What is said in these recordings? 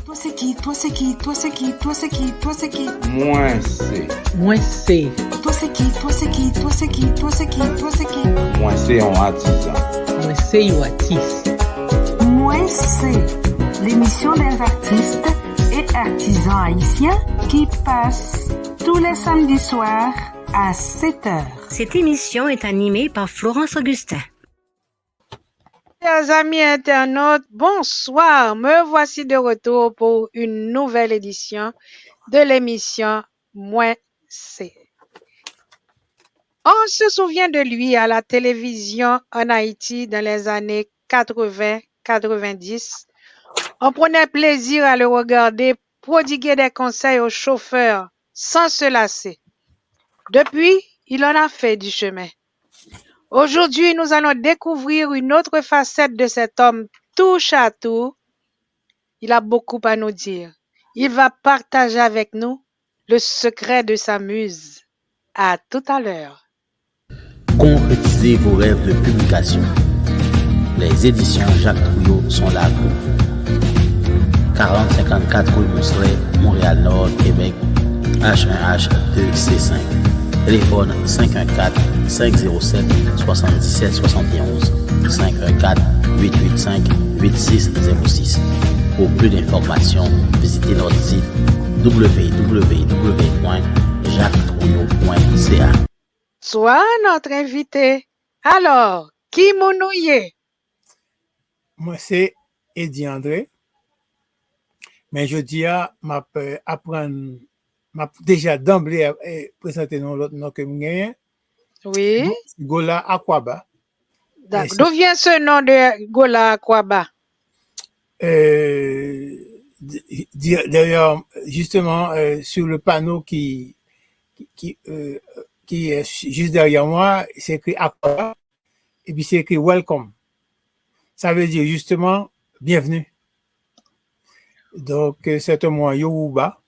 Toi c'est qui? Toi c'est qui? Toi c'est qui? Toi c'est qui? Toi c'est qui? Moi c'est. Moi c'est. Toi c'est qui? Toi c'est qui? Toi c'est qui? Toi c'est qui? Toi c'est qui? Moi c'est un artisan. Moi c'est un artiste. Moi c'est l'émission des artistes et artisans haïtiens qui passe tous les samedis soirs à 7h. Cette émission est animée par Florence Augustin. Chers amis internautes, bonsoir. Me voici de retour pour une nouvelle édition de l'émission Moi c'est. On se souvient de lui à la télévision en Haïti dans les années 80-90. On prenait plaisir à le regarder prodiguer des conseils aux chauffeurs sans se lasser. Depuis, il en a fait du chemin. Aujourd'hui, nous allons découvrir une autre facette de cet homme touche à tout. Il a beaucoup à nous dire. Il va partager avec nous le secret de sa muse. À tout à l'heure. Concrétisez vos rêves de publication. Les éditions Jacques Trouillot sont là pour vous. 4054 rue Mousselet, Montréal-Nord, Québec, H1H2C5. Téléphone 514-507-7771. 514-885-8606. Pour plus d'informations, visitez notre site www.jacquestrouillot.ca. Soit notre invité. Alors, qui mounouye? Moi, c'est Eddie André. Mais je dis à apprendre, m'a déjà d'emblée présenter l'autre nom que je Oui. Gola Akwaba. D'accord. D'où vient ce nom de Gola Akwaba? D'ailleurs, justement, sur le panneau qui est juste derrière moi, c'est écrit Akwaba et puis c'est écrit Welcome. Ça veut dire justement bienvenue. Donc, c'est un mot Yoruba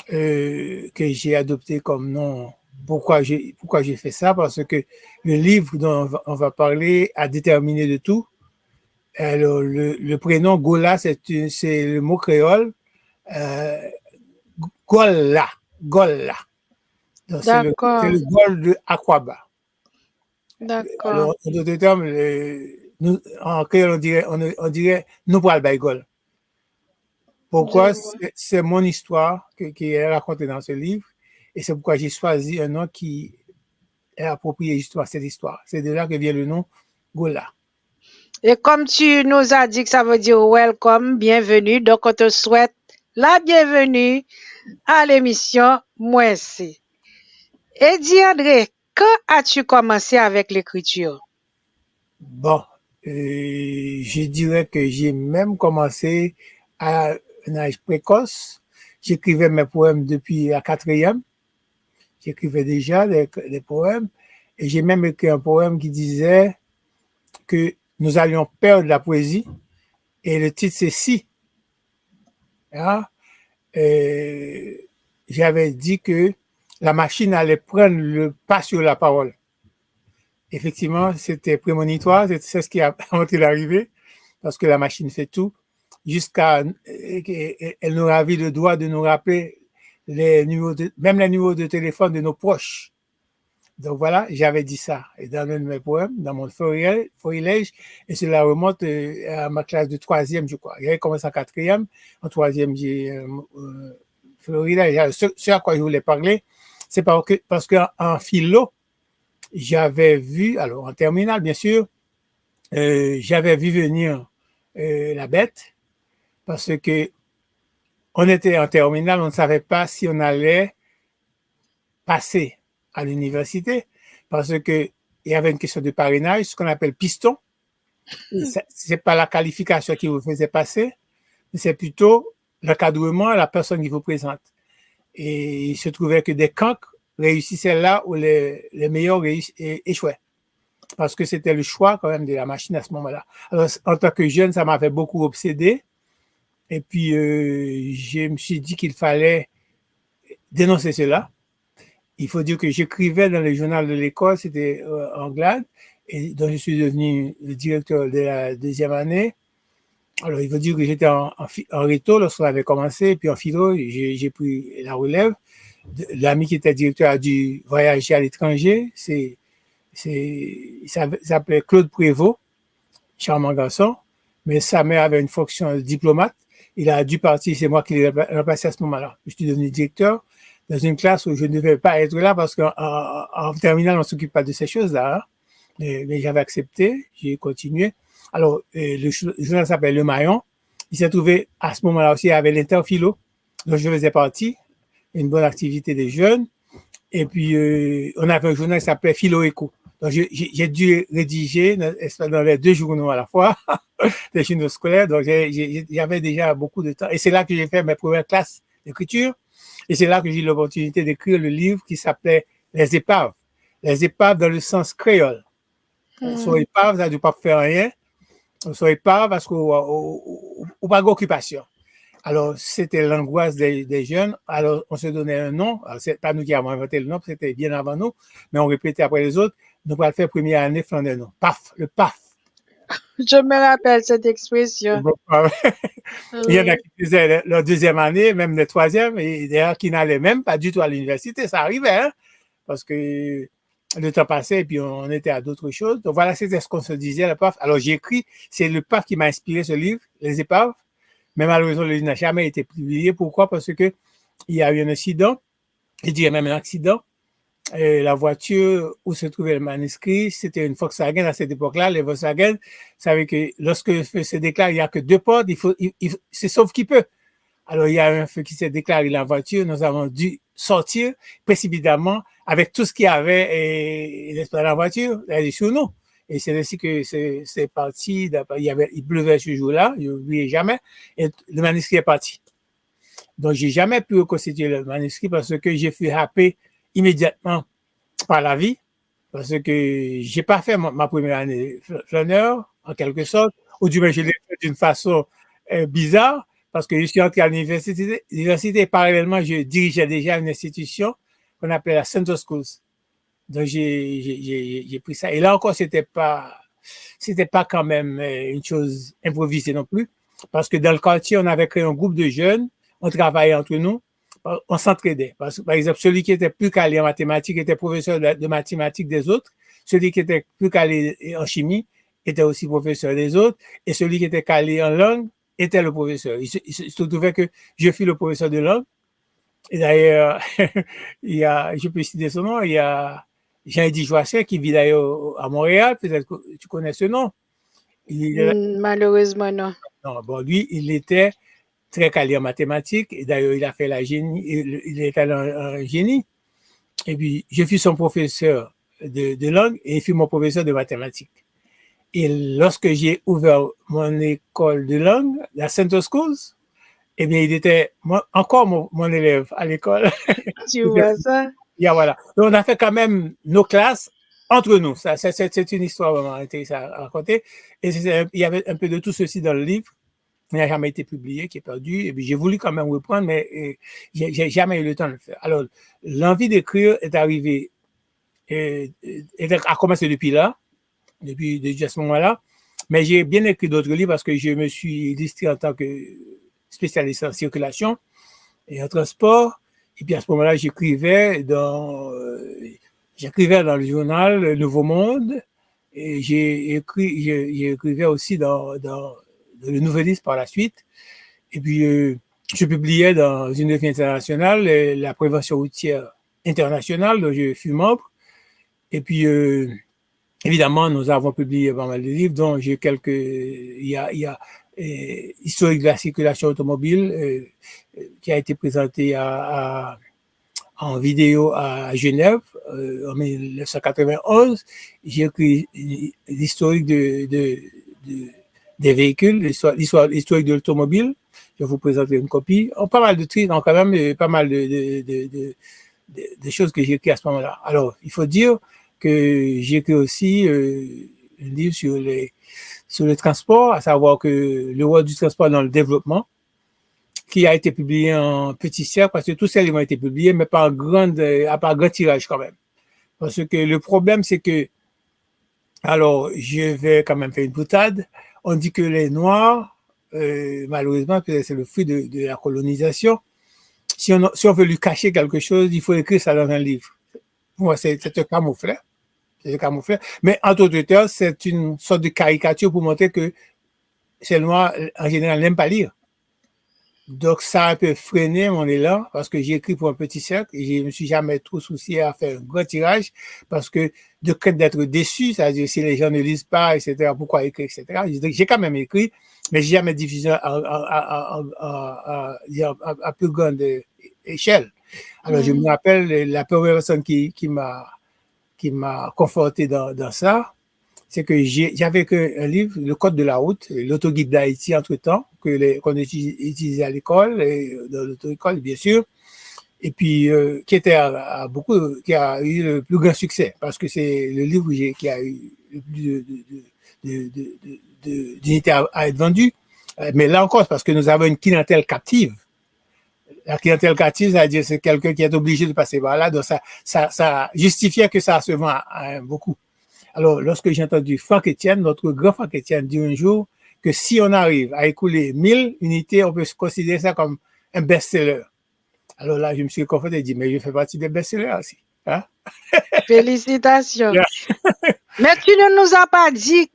que j'ai adopté comme nom. Pourquoi j'ai fait ça? Parce que le livre dont on va parler a déterminé de tout. Alors, le prénom Gola, c'est le mot créole. Gola. Donc, c'est le Gol de Akwaba. D'accord. Alors, en d'autres termes, en créole, on dirait nous parle by Gol. Pourquoi? C'est mon histoire qui est racontée dans ce livre et c'est pourquoi j'ai choisi un nom qui est approprié justement à cette histoire. C'est de là que vient le nom Gola. Et comme tu nous as dit que ça veut dire welcome, bienvenue, donc on te souhaite la bienvenue à l'émission Moi c'est. Eddie André, quand as-tu commencé avec l'écriture? Bon, je dirais que j'ai même commencé à un âge précoce. J'écrivais mes poèmes depuis la 4e. J'écrivais déjà des poèmes. Et j'ai même écrit un poème qui disait que nous allions perdre la poésie. Et le titre, c'est Si. Hein? J'avais dit que la machine allait prendre le pas sur la parole. Effectivement, c'était prémonitoire. C'est ce qui a montré l'arrivée. Parce que la machine fait tout. Jusqu'à elle nous ravit le droit de nous rappeler même les numéros de téléphone de nos proches. Donc voilà, j'avais dit ça. Et dans un de mes poèmes, dans mon florilège, et cela remonte à ma classe de 3e, je crois. J'avais commencé en 4e, en 3e, j'ai florilège. Ce à quoi je voulais parler, c'est parce qu'en philo, j'avais vu, alors en terminale, bien sûr, j'avais vu venir la bête, parce que on était en terminale, on ne savait pas si on allait passer à l'université, parce que il y avait une question de parrainage, ce qu'on appelle piston. C'est pas la qualification qui vous faisait passer, mais c'est plutôt l'encadrement à la personne qui vous présente. Et il se trouvait que des cancres réussissaient là où les meilleurs échouaient. Parce que c'était le choix quand même de la machine à ce moment-là. Alors, en tant que jeune, ça m'avait beaucoup obsédé. Et puis, je me suis dit qu'il fallait dénoncer cela. Il faut dire que j'écrivais dans le journal de l'école, c'était Anglade, et dont je suis devenu le directeur de la 2e année. Alors, il veut dire que j'étais en réto lorsqu'on avait commencé, puis en philo, j'ai pris la relève. L'ami qui était directeur a dû voyager à l'étranger. Il s'appelait Claude Prévost, charmant garçon, mais sa mère avait une fonction de diplomate. Il a dû partir, c'est moi qui l'ai remplacé à ce moment-là. Je suis devenu directeur dans une classe où je ne devais pas être là parce qu'en terminale, on ne s'occupe pas de ces choses-là. Hein. Mais j'avais accepté, j'ai continué. Alors, le journal s'appelle Le Maillon. Il s'est trouvé à ce moment-là aussi avec l'Interphilo, dont je faisais partie, une bonne activité des jeunes. Et puis, on avait un journal qui s'appelait Philo Écho. Donc, j'ai dû rédiger dans les 2 journaux à la fois, des journaux scolaires. Donc, j'avais déjà beaucoup de temps. Et c'est là que j'ai fait mes premières classes d'écriture. Et c'est là que j'ai eu l'opportunité d'écrire le livre qui s'appelait Les épaves. Les épaves dans le sens créole. Sur épave, ça ne doit pas faire rien. Sur épave, parce qu'on n'a pas d'occupation. Alors, c'était l'angoisse des jeunes. Alors, on se donnait un nom. Alors, c'est pas nous qui avons inventé le nom, c'était bien avant nous, mais on répétait après les autres. Nous allons faire première année, Flandre nom. PAF, le PAF. Je me rappelle cette expression. Il y en a qui faisaient leur 2e année, même la 3e, et d'ailleurs qui n'allaient même pas du tout à l'université. Ça arrivait, hein, parce que le temps passait et puis on était à d'autres choses. Donc voilà, c'était ce qu'on se disait, le PAF. Alors j'ai écrit, c'est le PAF qui m'a inspiré ce livre, Les épaves. Mais malheureusement, le livre n'a jamais été publié. Pourquoi? Parce que il y a eu un incident, je dirais même un accident. La voiture où se trouvait le manuscrit, c'était une Volkswagen à cette époque-là. Les Volkswagen, vous savez que lorsque le feu se déclare, il n'y a que 2 portes, c'est sauf qui peut. Alors, il y a un feu qui s'est déclaré dans la voiture, nous avons dû sortir précipitamment avec tout ce qu'il y avait dans la voiture, sur nous. Et c'est ainsi que c'est parti, il pleuvait ce jour-là, je n'oubliais jamais, et le manuscrit est parti. Donc, j'ai jamais pu reconstituer le manuscrit parce que j'ai fui happé immédiatement par la vie, parce que j'ai pas fait ma première année flâneur, en quelque sorte, ou du moins je l'ai fait d'une façon bizarre, parce que je suis entré à l'université, parallèlement, je dirigeais déjà une institution qu'on appelait la Center Schools. Donc, j'ai pris ça. Et là encore, c'était pas quand même une chose improvisée non plus, parce que dans le quartier, on avait créé un groupe de jeunes, on travaillait entre nous, on s'entraidait. Par exemple, celui qui était plus calé en mathématiques était professeur de mathématiques des autres, celui qui était plus calé en chimie était aussi professeur des autres, et celui qui était calé en langue était le professeur. Il se trouvait que je fus le professeur de langue. Et d'ailleurs, je peux citer son nom, il y a Jean-Eddy Joassin qui vit d'ailleurs à Montréal, peut-être que tu connais ce nom. Malheureusement, non. Non, bon, lui, il était très calé en mathématiques, et d'ailleurs, il a fait la génie, il est allé en génie. Et puis, je fus son professeur de langue et il fut mon professeur de mathématiques. Et lorsque j'ai ouvert mon école de langue, la Center Schools, eh bien, il était encore mon élève à l'école. Tu vois ça? Yeah, voilà. Donc, on a fait quand même nos classes entre nous. Ça, c'est une histoire vraiment intéressante à raconter. Et il y avait un peu de tout ceci dans le livre. Il n'a jamais été publié, qui est perdu. Et puis, j'ai voulu quand même reprendre, mais j'ai jamais eu le temps de le faire. Alors, l'envie d'écrire est arrivée, a commencé depuis là, depuis à ce moment-là. Mais j'ai bien écrit d'autres livres parce que je me suis listé en tant que spécialiste en circulation et en transport. Et puis, à ce moment-là, j'écrivais dans le journal Le Nouveau Monde. Et j'écrivais aussi dans le Nouvelliste par la suite. Et puis, je publiais dans une revue internationale, la prévention routière internationale, dont je fus membre. Et puis, évidemment, nous avons publié pas mal de livres, dont j'ai il y a Historique de la circulation automobile, qui a été présenté en vidéo à Genève en 1991. J'ai écrit l'historique des véhicules, l'historique de l'automobile. Je vais vous présenter une copie. Pas mal de titres, donc quand même pas mal de choses que j'ai écrites à ce moment-là. Alors, il faut dire que j'ai écrit aussi un livre sur le transport, à savoir que le rôle du transport dans le développement, qui a été publié en petit cercle, parce que tous ces livres ont été publiés, mais pas à grand tirage quand même. Parce que le problème, c'est que, alors, je vais quand même faire une boutade, on dit que les Noirs malheureusement, peut-être c'est le fruit de la colonisation. Si on veut lui cacher quelque chose, il faut écrire ça dans un livre. Moi, c'est un camouflet. C'est un camouflet. Mais en d'autres termes, c'est une sorte de caricature pour montrer que ces Noirs, en général, n'aiment pas lire. Donc, ça a un peu freiné mon élan parce que j'ai écrit pour un petit cercle et je me suis jamais trop soucié à faire un grand tirage parce que de crainte d'être déçu, c'est-à-dire si les gens ne lisent pas, etc., pourquoi écrire, etc. J'ai quand même écrit, mais j'ai jamais diffusé à plus grande échelle. Alors, je me rappelle la première personne qui m'a conforté dans ça, c'est que j'avais écrit un livre, Le Code de la route, l'autoguide d'Haïti entre-temps, qu'on utilisait à l'école, et dans l'auto-école, bien sûr, et puis qui a eu le plus grand succès, parce que c'est le livre qui a eu le plus d'unités à être vendu. Mais là encore, c'est parce que nous avons une clientèle captive. La clientèle captive, c'est-à-dire c'est quelqu'un qui est obligé de passer par là, donc ça justifiait que ça se vend à beaucoup. Alors, lorsque j'ai entendu Franck Etienne, notre grand Franck Etienne, dire un jour que si on arrive à écouler 1000 unités, on peut considérer ça comme un best-seller. Alors là, je me suis conforté et dit, mais je fais partie des best-sellers aussi. Hein? Félicitations. Mais tu ne nous as pas dit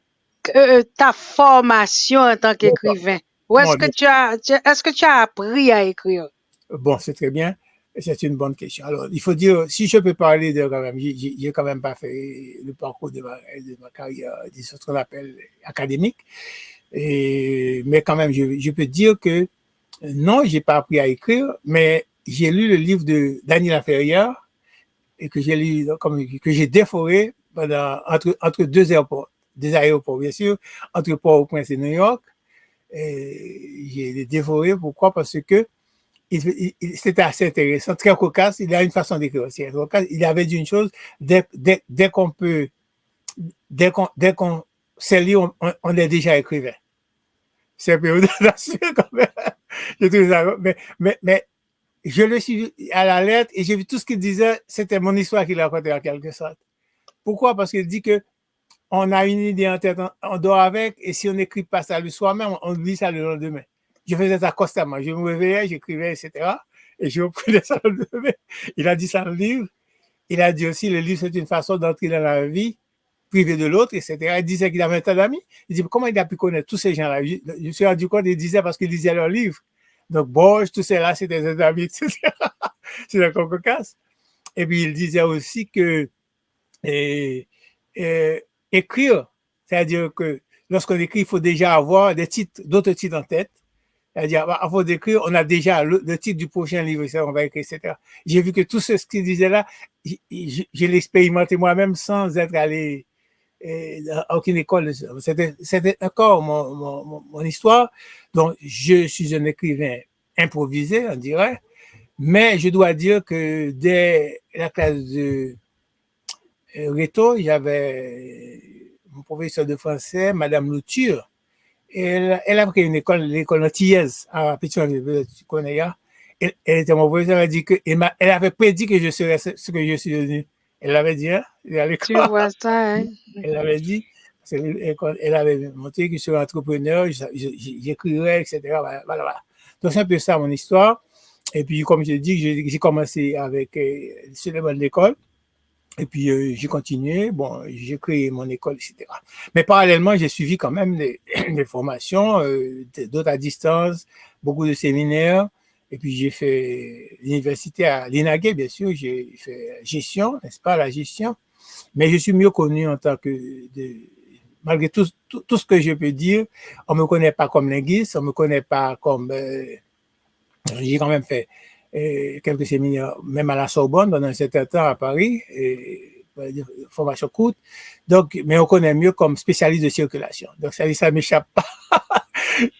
ta formation en tant qu'écrivain. Ou est-ce que tu as appris à écrire? Bon, c'est très bien. C'est une bonne question. Alors, il faut dire, si je peux parler de quand même, j'ai quand même pas fait le parcours de ma carrière, de ce qu'on appelle académique. Mais quand même, je peux dire que non, j'ai pas appris à écrire, mais j'ai lu le livre de Daniel Laferrière et que j'ai lu, que j'ai dévoré entre deux aéroports, bien sûr, entre Port-au-Prince et New York. Et j'ai dévoré. Pourquoi? Parce que c'était assez intéressant, très cocasse. Il a une façon d'écrire aussi. Il avait dit une chose, dès qu'on sait lire, on est déjà écrivain. C'est un peu audacieux quand même. Je trouve ça, mais je le suis à la lettre et j'ai vu tout ce qu'il disait, c'était mon histoire qu'il racontait en quelque sorte. Pourquoi? Parce qu'il dit que on a une idée en tête, on dort avec, et si on n'écrit pas ça le soir même, on lit ça le lendemain. Je faisais ça constamment. Je me réveillais, j'écrivais, etc. Et je reprenais ça le lendemain. Il a dit ça dans le livre. Il a dit aussi, le livre, c'est une façon d'entrer dans la vie privée de l'autre, etc. Il disait qu'il avait un tas d'amis. Il dit, comment il a pu connaître tous ces gens-là? Je me suis rendu compte, il disait parce qu'il lisait leurs livres. Donc, Borges, tous ces-là, c'était des amis, etc. C'est un cocasse. Et puis, il disait aussi que écrire, c'est-à-dire que lorsqu'on écrit, il faut déjà avoir d'autres titres en tête. C'est-à-dire, avant d'écrire, on a déjà le titre du prochain livre, ça, on va écrire, etc. J'ai vu que tout ce qu'il disait là, je l'ai expérimenté moi-même sans être allé à aucune école. C'était encore mon histoire. Donc, je suis un écrivain improvisé, on dirait. Mais je dois dire que dès la classe de Réto, j'avais mon professeur de français, Madame Louture. Elle a pris l'école antillaise à Pétionville, tu connais, elle était mon professeur, elle a dit que, elle avait prédit que je serais ce que je suis devenu. Elle l'avait dit, hein, à l'école. Tu vois ça, hein? Elle l'avait dit, elle avait montré que je serais entrepreneur, j'écrirais, etc. Voilà. Donc, c'est un peu ça mon histoire. Et puis, comme je dis, j'ai commencé avec seulement l'école. Et puis, j'ai continué. Bon, j'ai créé mon école, etc. Mais parallèlement, j'ai suivi quand même des formations, d'autres à distance, beaucoup de séminaires. Et puis, j'ai fait l'université à l'INAGUE, bien sûr. J'ai fait gestion, n'est-ce pas, la gestion. Mais je suis mieux connu en tant que... malgré tout ce que je peux dire, on me connaît pas comme linguiste, on me connaît pas comme... j'ai quand même fait quelques séminaires, même à la Sorbonne, pendant un certain temps à Paris, formation courte. Donc, mais on connaît mieux comme spécialiste de circulation. Donc, ça m'échappe pas.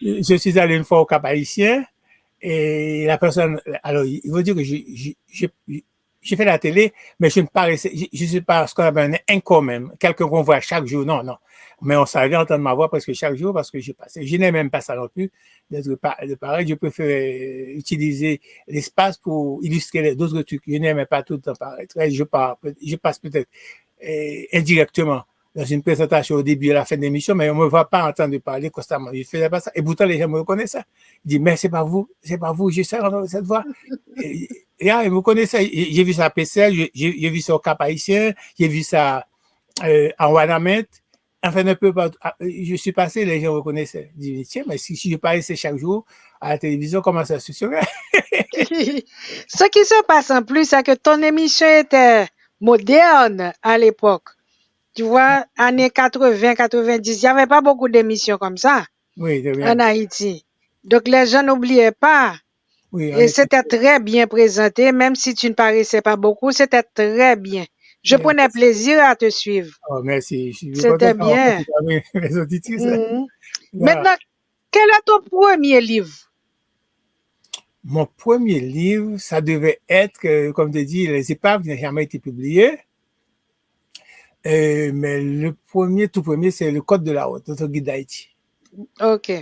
Je suis allé une fois au Cap-Haïtien et la personne, alors, il faut dire que j'ai fait la télé, mais je ne paraissais, je suis pas ce qu'on appelle un inco même, quelqu'un qu'on voit chaque jour, non. Mais on savait entendre ma voix presque chaque jour parce que je passais. Je n'aime même pas ça non plus, de pareil. Je préfère utiliser l'espace pour illustrer d'autres trucs. Je n'aime pas tout le temps paraître. Je passe peut-être indirectement dans une présentation au début et à la fin de l'émission, mais on ne me va pas entendre parler constamment. Je ne faisais pas ça. Et pourtant, les gens me reconnaissent ça. Ils disent, mais c'est pas vous, j'ai cette voix. Et ils me connaissaient. J'ai vu ça à PCL, j'ai vu ça au Cap Haïtien, j'ai vu ça en Wanamet. Enfin, un peu partout. Je suis passé, les gens reconnaissaient. Ils disent, tiens, mais si je paraissais chaque jour à la télévision, comment ça se serait? Ce qui se passe en plus, c'est que ton émission était moderne à l'époque. Tu vois, années 80, 90, il n'y avait pas beaucoup d'émissions comme ça Oui, c'est bien. en Haïti. Donc, les gens n'oubliaient pas. Oui, Et c'était très bien présenté, même si tu ne paraissais pas beaucoup, c'était très bien. Je prenais plaisir à te suivre. Oh, merci. Je suis C'était content d'avoir bien. rencontré mes auditrices. Mhm. Voilà. Maintenant, quel est ton premier livre? Mon premier livre, ça devait être, comme tu dis, Les épaves qui n'a jamais été publié. Mais le tout premier, c'est Le Code de la route, notre guide d'Haïti. OK.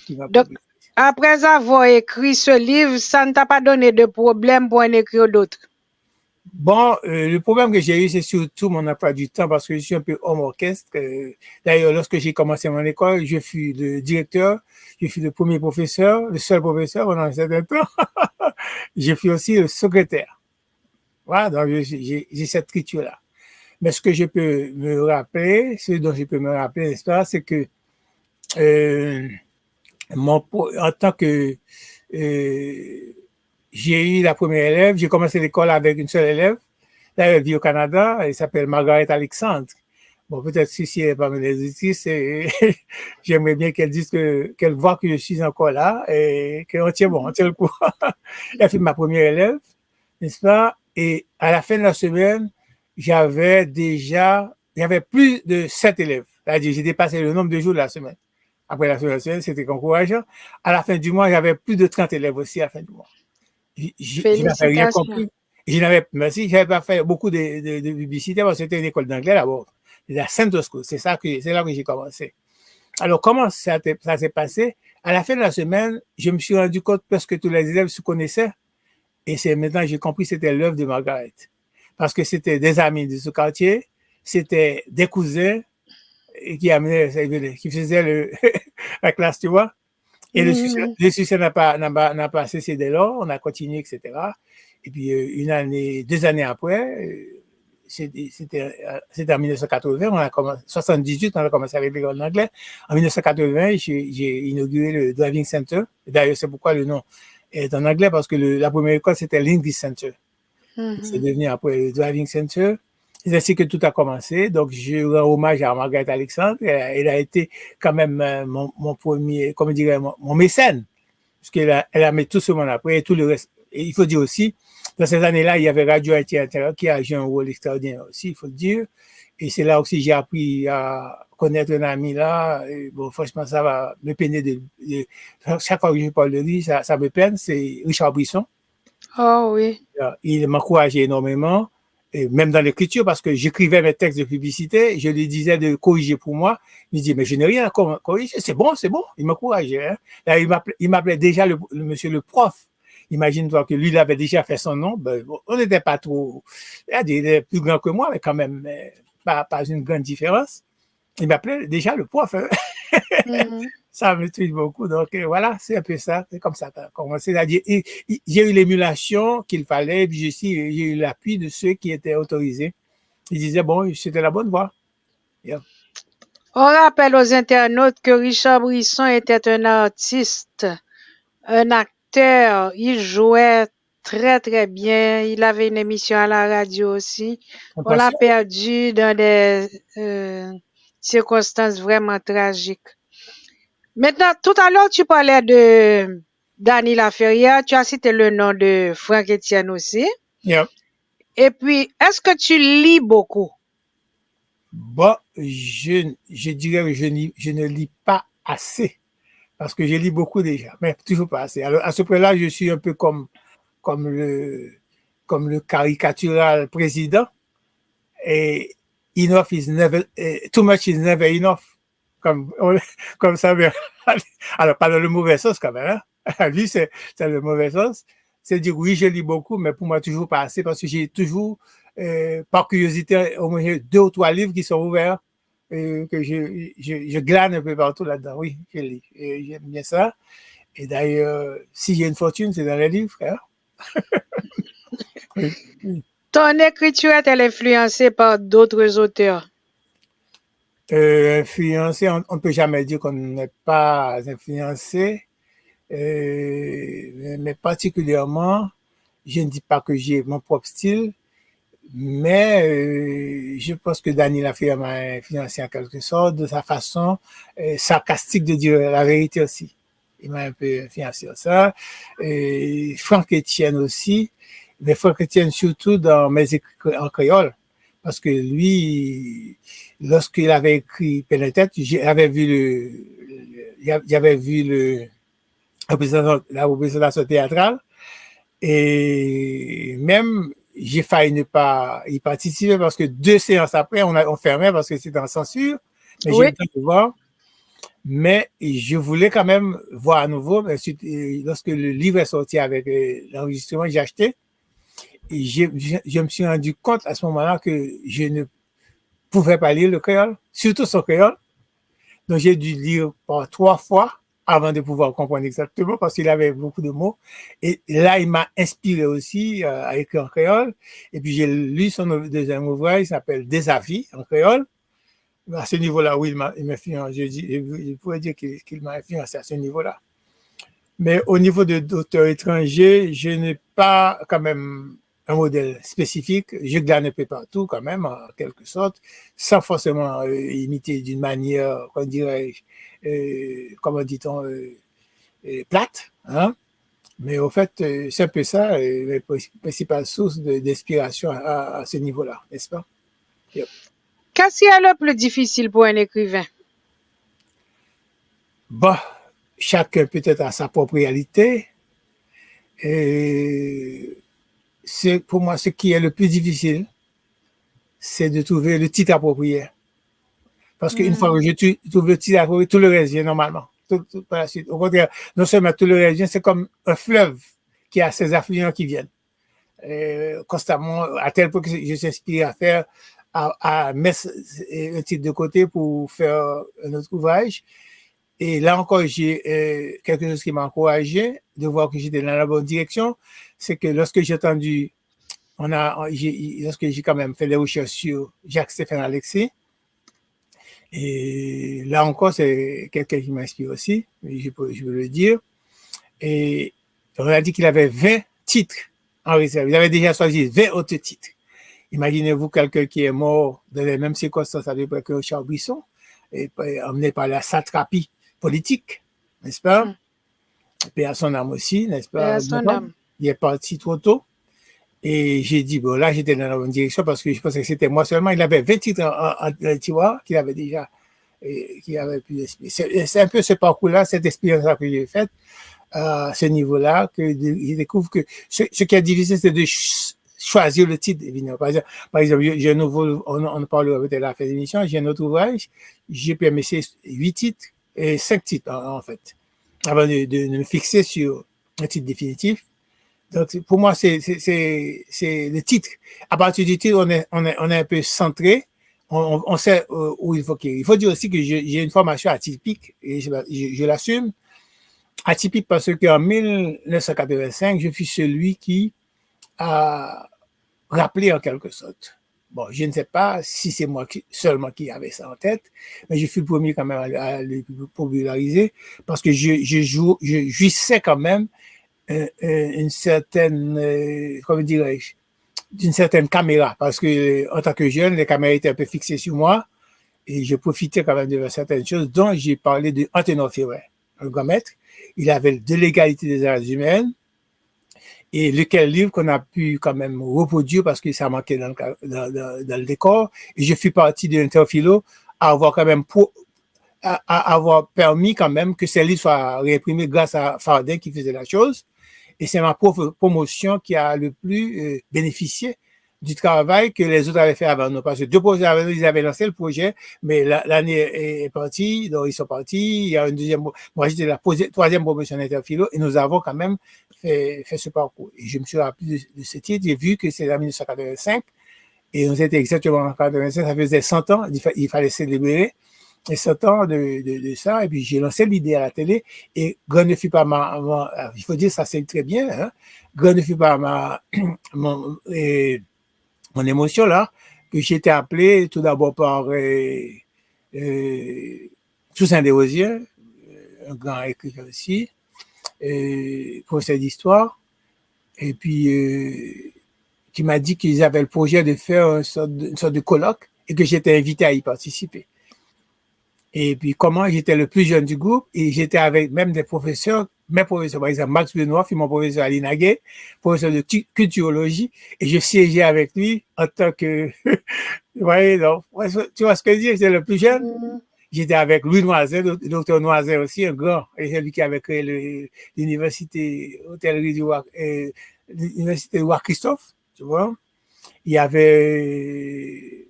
Qui m'a Donc, publié. après avoir écrit ce livre, ça ne t'a pas donné de problème pour en écrire d'autres? Bon, le problème que j'ai eu, c'est surtout mon emploi du temps parce que je suis un peu homme orchestre. D'ailleurs, lorsque j'ai commencé mon école, je fus le directeur, je fus le premier professeur, le seul professeur pendant un certain temps. Je fus aussi le secrétaire. Voilà, donc j'ai cette structure-là. Mais ce que je peux me rappeler, ce dont je peux me rappeler, n'est-ce pas, c'est que en tant que j'ai eu la première élève, j'ai commencé l'école avec une seule élève. Là, elle vit au Canada, elle s'appelle Margaret Alexandre. Bon, peut-être si elle n'est pas mes auditrices, j'aimerais bien qu'elle dise qu'elle voit que je suis encore là et qu'on tient le coup. Elle fait ma première élève, n'est-ce pas? Et à la fin de la semaine, j'avais plus de 7 élèves. C'est-à-dire, j'ai dépassé le nombre de jours de la semaine. Après la semaine, c'était encourageant. À la fin du mois, j'avais plus de 30 élèves aussi à la fin du mois. Je n'avais rien compris. Merci, j'avais pas fait beaucoup de publicité parce que c'était une école d'anglais d'abord. C'était à Saint-Osco. C'est là que j'ai commencé. Alors, comment ça s'est passé? À la fin de la semaine, je me suis rendu compte parce que tous les élèves se connaissaient. Et c'est maintenant que j'ai compris que c'était l'œuvre de Margaret. Parce que c'était des amis de ce quartier, c'était des cousins qui faisaient la classe, tu vois. Et le succès n'a pas cessé dès lors, on a continué, etc. Et puis, 2 années après, c'était en 1980, on a commencé, 78, on a commencé avec l'école d'anglais. En 1980, j'ai inauguré le Driving Center. D'ailleurs, c'est pourquoi le nom est en anglais, parce que la première école, c'était l'English Center. C'est devenu après le Driving Center. C'est ainsi que tout a commencé. Donc, je rends hommage à Margaret Alexandre. Elle a été quand même mon premier, comment dirais mon mécène. Parce qu'elle a mis tout ce monde après et tout le reste. Et il faut dire aussi, dans ces années-là, il y avait Radio Haïti Intérieur qui a joué un rôle extraordinaire aussi, il faut le dire. Et c'est là aussi que j'ai appris à connaître un ami là. Et bon, franchement, ça va me peiner chaque fois que je parle de lui, ça me peine. C'est Richard Brisson. Oh oui. Il m'encourageait énormément, et même dans l'écriture, parce que j'écrivais mes textes de publicité, je lui disais de corriger pour moi. Il me dit, mais je n'ai rien à corriger, c'est bon. Il m'encourageait. Hein. Là, il m'appelait déjà monsieur le prof. Imagine-toi que lui, il avait déjà fait son nom. Ben, on n'était pas trop, il est plus grand que moi, mais quand même, pas une grande différence. Il m'appelait déjà le prof. Hein. Ça me touche beaucoup. Donc, voilà, c'est un peu ça. C'est comme ça que ça a commencé. C'est-à-dire, j'ai eu l'émulation qu'il fallait, puis j'ai eu l'appui de ceux qui étaient autorisés. Ils disaient, bon, c'était la bonne voie. Yeah. On rappelle aux internautes que Richard Brisson était un artiste, un acteur. Il jouait très, très bien. Il avait une émission à la radio aussi. On l'a perdu dans des circonstances vraiment tragiques. Maintenant, tout à l'heure, tu parlais de Dany Laferrière. Tu as cité le nom de Franck Etienne aussi. Yeah. Et puis, est-ce que tu lis beaucoup? Bon, je dirais que je ne lis pas assez. Parce que je lis beaucoup déjà, mais toujours pas assez. Alors, à ce point-là, je suis un peu comme le caricatural président. Et enough is never, too much is never enough. Comme ça, mais, alors pas dans le mauvais sens quand même, hein. Lui, c'est le mauvais sens. C'est dire, oui, je lis beaucoup, mais pour moi, toujours pas assez, parce que j'ai toujours, par curiosité, au moins 2 ou 3 livres qui sont ouverts que je glane un peu partout là-dedans. Oui, je lis. Et j'aime bien ça. Et d'ailleurs, si j'ai une fortune, c'est dans les livres, frère. Oui, oui. Ton écriture est-elle influencée par d'autres auteurs? Influencé, on ne peut jamais dire qu'on n'est pas influencé, mais particulièrement, je ne dis pas que j'ai mon propre style, mais je pense que Daniel Lafayette m'a influencé en quelque sorte de sa façon sarcastique de dire la vérité aussi. Il m'a un peu influencé sur ça. Franck Etienne aussi, mais Franck Etienne surtout dans mes écrits en créole. Parce que lui, lorsqu'il avait écrit Pénétête, j'avais vu la représentation théâtrale et même j'ai failli ne pas y participer parce que 2 séances après, on fermait parce que c'était en censure. Mais Oui. j'ai eu le temps de voir. Mais je voulais quand même voir à nouveau. Lorsque le livre est sorti avec l'enregistrement, j'ai acheté. Et je me suis rendu compte à ce moment-là que je ne pouvais pas lire le créole, surtout son créole. Donc, j'ai dû lire par 3 fois avant de pouvoir comprendre exactement parce qu'il avait beaucoup de mots. Et là, il m'a inspiré aussi à écrire en créole. Et puis, j'ai lu son deuxième ouvrage, il s'appelle Des avis en créole. À ce niveau-là, oui, il m'a influencé. Je pourrais dire qu'il m'a influencé à ce niveau-là. Mais au niveau d'auteurs étrangers, je n'ai pas quand même un modèle spécifique. Je glane un peu partout quand même, en quelque sorte, sans forcément imiter d'une manière, comment dirais-je, comment dit-on, plate. Hein? Mais au fait, c'est un peu ça, les principales sources d'inspiration à ce niveau-là, n'est-ce pas? Yep. Qu'est-ce qui est le plus difficile pour un écrivain? Bon, chacun peut-être a sa propre réalité. Et pour moi, ce qui est le plus difficile, c'est de trouver le titre approprié. Parce qu'une fois que je trouve le titre approprié, tout le reste vient normalement. Tout par la suite. Au contraire, non seulement tout le reste vient, c'est comme un fleuve qui a ses affluents qui viennent. Constamment, à tel point que je s'inspire à mettre un titre de côté pour faire un autre ouvrage. Et là encore, j'ai quelque chose qui m'a encouragé de voir que j'étais dans la bonne direction. C'est que lorsque j'ai entendu, lorsque j'ai quand même fait des recherches sur Jacques-Stéphane Alexis, et là encore, c'est quelqu'un qui m'inspire aussi, je veux le dire. Et on a dit qu'il avait 20 titres en réserve. Il avait déjà choisi 20 autres titres. Imaginez-vous quelqu'un qui est mort dans les mêmes circonstances à peu près que Charles Brisson, et emmené par la satrapie politique, n'est-ce pas? Paix à son âme aussi, n'est-ce pas? Paix à son âme. Il est parti trop tôt. Et j'ai dit, bon, là, j'étais dans la bonne direction parce que je pensais que c'était moi seulement. Il avait 20 titres en tiroir qu'il avait déjà, qu'il avait pu expliquer. C'est un peu ce parcours-là, cette expérience-là que j'ai faite, à ce niveau-là, que je découvre que ce qui est difficile, c'est de choisir le titre, évidemment. Par exemple, j'ai un nouveau, on parlera peut-être à la fin de l'émission, j'ai un autre ouvrage, j'ai pu mettre 8 titres et 5 titres, en fait, avant de me fixer sur un titre définitif. Donc, pour moi, c'est le titre. À partir du titre, on est un peu centré. On sait où il faut qu'il. Il faut dire aussi que j'ai une formation atypique et je l'assume. Atypique parce qu'en 1985, je fus celui qui a rappelé en quelque sorte. Bon, je ne sais pas si c'est moi seulement qui avait ça en tête, mais je fus le premier quand même à le populariser parce que je jouissais quand même une certaine, comment dirais-je, d'une certaine caméra, parce que en tant que jeune, les caméras étaient un peu fixées sur moi et je profitais quand même de certaines choses, dont j'ai parlé de Anténor Ferrer, un grand maître. Il avait de l'égalité des arts humaines et lequel livre qu'on a pu quand même reproduire parce que ça manquait dans le décor. Et je fus partie de l'Interphilo à avoir quand même à avoir permis quand même que ces livres soient réimprimés grâce à Fardin qui faisait la chose. Et c'est ma propre promotion qui a le plus bénéficié du travail que les autres avaient fait avant nous. Parce que 2 projets avant nous, ils avaient lancé le projet, mais l'année est partie, donc ils sont partis. Il y a une deuxième, moi j'étais la 3e promotion d'Interphilo et nous avons quand même fait ce parcours. Et je me suis rappelé de ce titre, j'ai vu que c'est en 1985 Et on était exactement en 85, ça faisait 100 ans, il fallait célébrer les 100 ans de ça. Et puis j'ai lancé l'idée à la télé. Et grand ne fut pas il faut dire ça c'est très bien, hein, grand ne fut pas mon émotion là, que j'ai été appelé tout d'abord par Toussaint Desrosiers, un grand écrivain aussi, professeur d'histoire, et puis qui m'a dit qu'ils avaient le projet de faire une sorte de colloque et que j'étais invité à y participer. Et puis comment j'étais le plus jeune du groupe et j'étais avec même des professeurs, mes professeurs, par exemple Max Benoît, mon professeur à l'INAGUE, professeur de culturologie, et je siégeais avec lui en tant que, ouais, donc, tu vois ce que je dis, j'étais le plus jeune. J'étais avec Louis Noiset, le docteur Noiset aussi, un grand, et c'est lui qui avait créé l'université hôtellerie l'université de Roi-Christophe, tu vois. Il y avait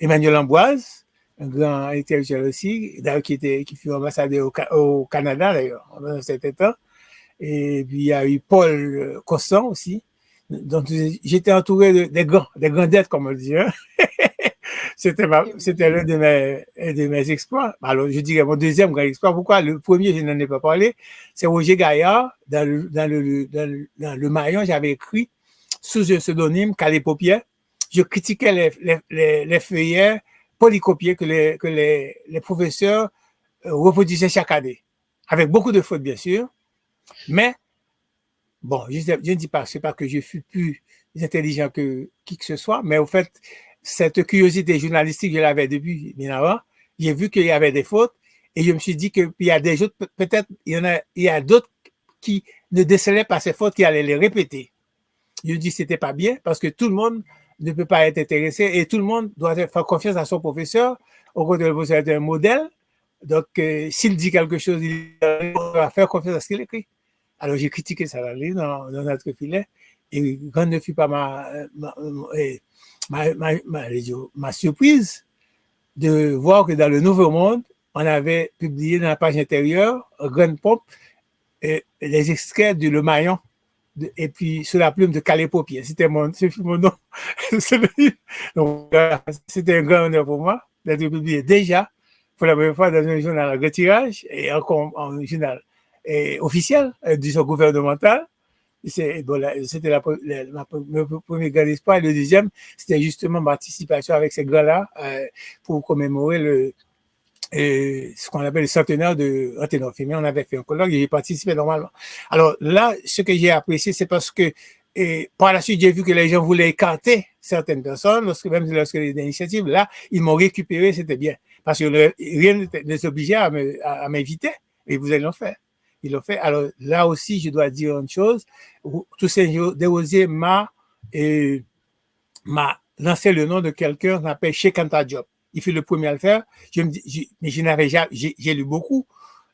Emmanuel Ambroise, un grand intellectuel aussi, d'ailleurs qui fut ambassadeur au Canada d'ailleurs, dans un certain temps. Et puis il y a eu Paul Constant aussi. Donc j'étais entouré des grandettes, comme on le dit. Hein? C'était l'un de mes exploits. Alors je dirais mon deuxième grand exploit. Pourquoi? Le premier, je n'en ai pas parlé, c'est Roger Gaillard. Dans le Maillon, j'avais écrit sous un pseudonyme Calais Paupière. Je critiquais les feuillets polycopiés que les professeurs reproduisaient chaque année, avec beaucoup de fautes bien sûr, mais bon, je ne dis pas, c'est pas que je fus plus intelligent que qui que ce soit, mais au fait, cette curiosité journalistique, je l'avais depuis bien avant. J'ai vu qu'il y avait des fautes et je me suis dit qu'il y a des autres, peut-être il y a d'autres qui ne décelaient pas ces fautes, qui allaient les répéter. Je me dis que c'était pas bien parce que tout le monde ne peut pas être intéressé et tout le monde doit faire confiance à son professeur. Au contraire, le professeur est un modèle. Donc, s'il dit quelque chose, il doit faire confiance à ce qu'il écrit. Alors, j'ai critiqué ça dans notre filet. Et quand ne fut pas ma surprise de voir que dans le Nouveau Monde, on avait publié dans la page intérieure, en grande pompe, les extraits du Le Maillon. Et puis sous la plume de Calais Paupière. C'était mon nom. Donc, c'était un grand honneur pour moi d'être publié déjà pour la première fois dans un journal à retirage et encore en journal officiel, disons gouvernemental. C'était mon premier grand espoir. Et le deuxième, c'était justement ma participation avec ces gars-là pour commémorer ce qu'on appelle le centenaire de Anténor Firmin. On avait fait un colloque et j'ai participé normalement. Alors là, ce que j'ai apprécié, c'est parce que par la suite, j'ai vu que les gens voulaient écarter certaines personnes, même lorsque les initiatives, là, ils m'ont récupéré, c'était bien. Parce que rien ne les obligeait à m'inviter, et vous allez l'en faire. Ils l'ont fait. Alors là aussi, je dois dire une chose. Toussaint Desrosiers m'a lancé le nom de quelqu'un qu'on appelle Cheikh Anta Diop. Il fut le premier à le faire. Mais je n'avais jamais, j'ai lu beaucoup.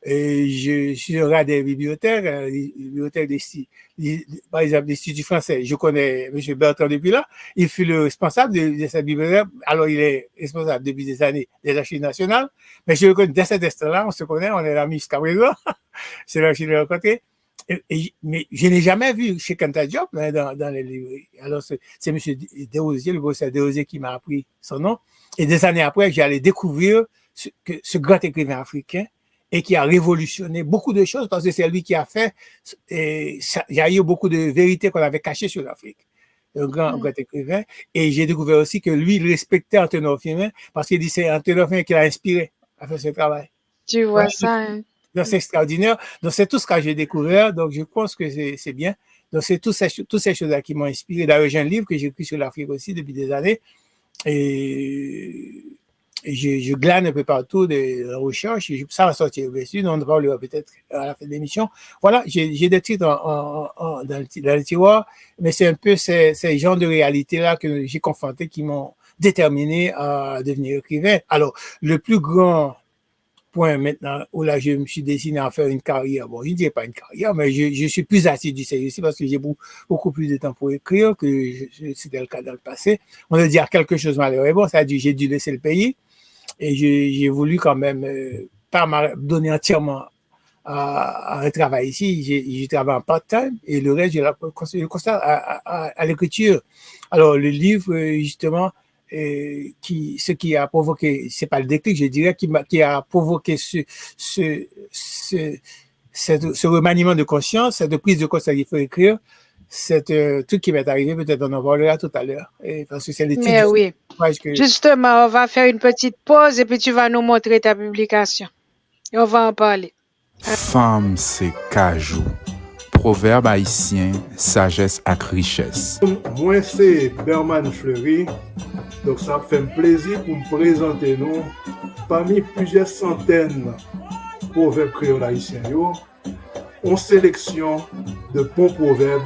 Je suis un rat des bibliothèques, par exemple, l'Institut français. Je connais M. Bertrand depuis là. Il fut le responsable de cette bibliothèque. Alors, il est responsable depuis des années des archives nationales. Mais je le connais dès cet instant-là. On se connaît, on est amis jusqu'à présent. C'est là que je l'ai rencontré. Mais je n'ai jamais vu chez Anta Diop dans les librairies. Alors, c'est M. Desrosiers, le professeur Desrosiers qui m'a appris son nom. Et des années après, j'allais découvrir ce grand écrivain africain et qui a révolutionné beaucoup de choses parce que c'est lui qui a fait, il y a eu beaucoup de vérités qu'on avait cachées sur l'Afrique. Un grand écrivain. Et j'ai découvert aussi que lui, il respectait Anténor Firmin parce qu'il dit que c'est Anténor Firmin qui l'a inspiré à faire ce travail. Tu vois ça, hein? Donc, c'est extraordinaire. Donc, c'est tout ce que j'ai découvert. Donc, je pense que c'est bien. Donc, c'est toutes ces choses-là qui m'ont inspiré. D'ailleurs, j'ai un livre que j'ai écrit sur l'Afrique aussi depuis des années. Et je glane un peu partout des recherches. Ça va sortir, bien sûr. On en parlera peut-être à la fin de l'émission. Voilà, j'ai des titres dans le tiroir, mais c'est un peu ces genres de réalités-là que j'ai confrontés qui m'ont déterminé à devenir écrivain. Alors, le plus grand point maintenant où là je me suis destiné à faire une carrière, bon, je ne dirais pas une carrière, mais je suis plus assidu aussi parce que j'ai beaucoup plus de temps pour écrire que c'était le cas dans le passé. On va dire quelque chose malheureusement, c'est-à-dire j'ai dû laisser le pays et j'ai voulu quand même pas donner entièrement un travail ici. J'ai travaillé en part-time et le reste, je constate à l'écriture. Alors, le livre, justement, ce qui a provoqué, c'est pas le déclic, je dirais, qui a provoqué ce remaniement de conscience, cette prise de conscience qu'il faut écrire, c'est un truc qui m'est arrivé, peut-être on en parlera tout à l'heure. Parce que c'est l'étude. Mais oui. Justement, on va faire une petite pause et puis tu vas nous montrer ta publication. Et on va en parler. Femme, c'est cajou. Proverbe haïtien, sagesse ak richesse. Moi, c'est Berman Fleury. Donc, ça fait un plaisir pour me présenter nous parmi plusieurs centaines de proverbes créoles haïtiens. On sélection de bons proverbes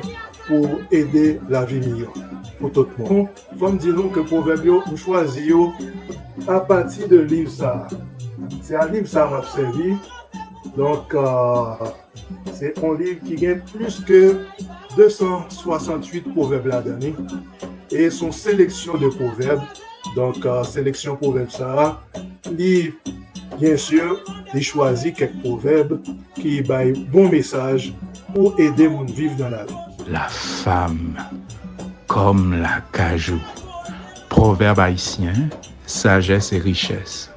pour aider la vie meilleure pour tout le monde. Il faut me dire que le proverbe, on choisit à partir de livre ça. C'est un livre ça m'a servi. Donc, c'est un livre qui gagne plus que 268 proverbes là-dedans. Et son sélection de proverbes, donc sélection proverbes ça, livre, bien sûr, il choisit quelques proverbes qui baillent bon message pour aider mon vivre dans la vie. La femme, comme la cajou. Proverbe haïtien, sagesse et richesse.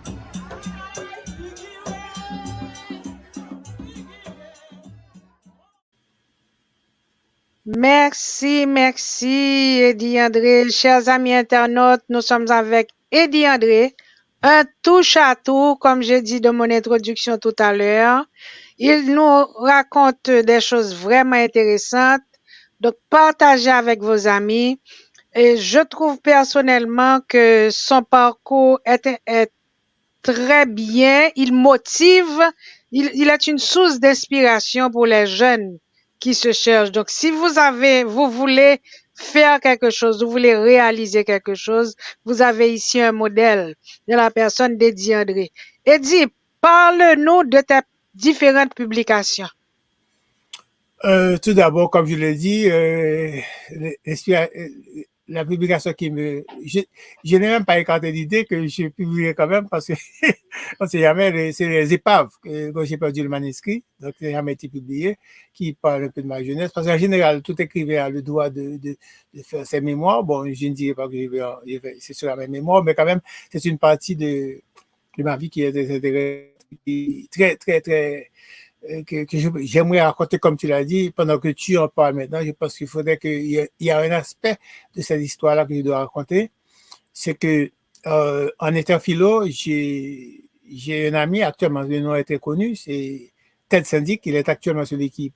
Merci, Eddie André. Chers amis internautes, nous sommes avec Eddie André, un touche-à-tout, comme j'ai dit dans mon introduction tout à l'heure. Il nous raconte des choses vraiment intéressantes. Donc, partagez avec vos amis. Et je trouve personnellement que son parcours est très bien. Il motive. Il est une source d'inspiration pour les jeunes qui se cherchent. Donc, si vous voulez faire quelque chose, vous voulez réaliser quelque chose, vous avez ici un modèle de la personne d'Eddie André. Eddie, parle-nous de tes différentes publications. Tout d'abord, comme je l'ai dit, la publication je n'ai même pas écarté l'idée que je publierai quand même parce que on sait jamais, c'est les épaves que j'ai perdu le manuscrit, donc ça n'a jamais été publié, qui parle un peu de ma jeunesse, parce qu'en général, tout écrivain a le droit de faire ses mémoires. Bon, je ne dirais pas que c'est sur la même mémoire, mais quand même, c'est une partie de ma vie qui est très que j'aimerais raconter, comme tu l'as dit, pendant que tu en parles maintenant. Je pense qu'il faudrait qu'il y a un aspect de cette histoire-là que je dois raconter. C'est que, en étant philo, j'ai un ami actuellement, le nom est très connu, c'est Ted Syndic. Il est actuellement celui qui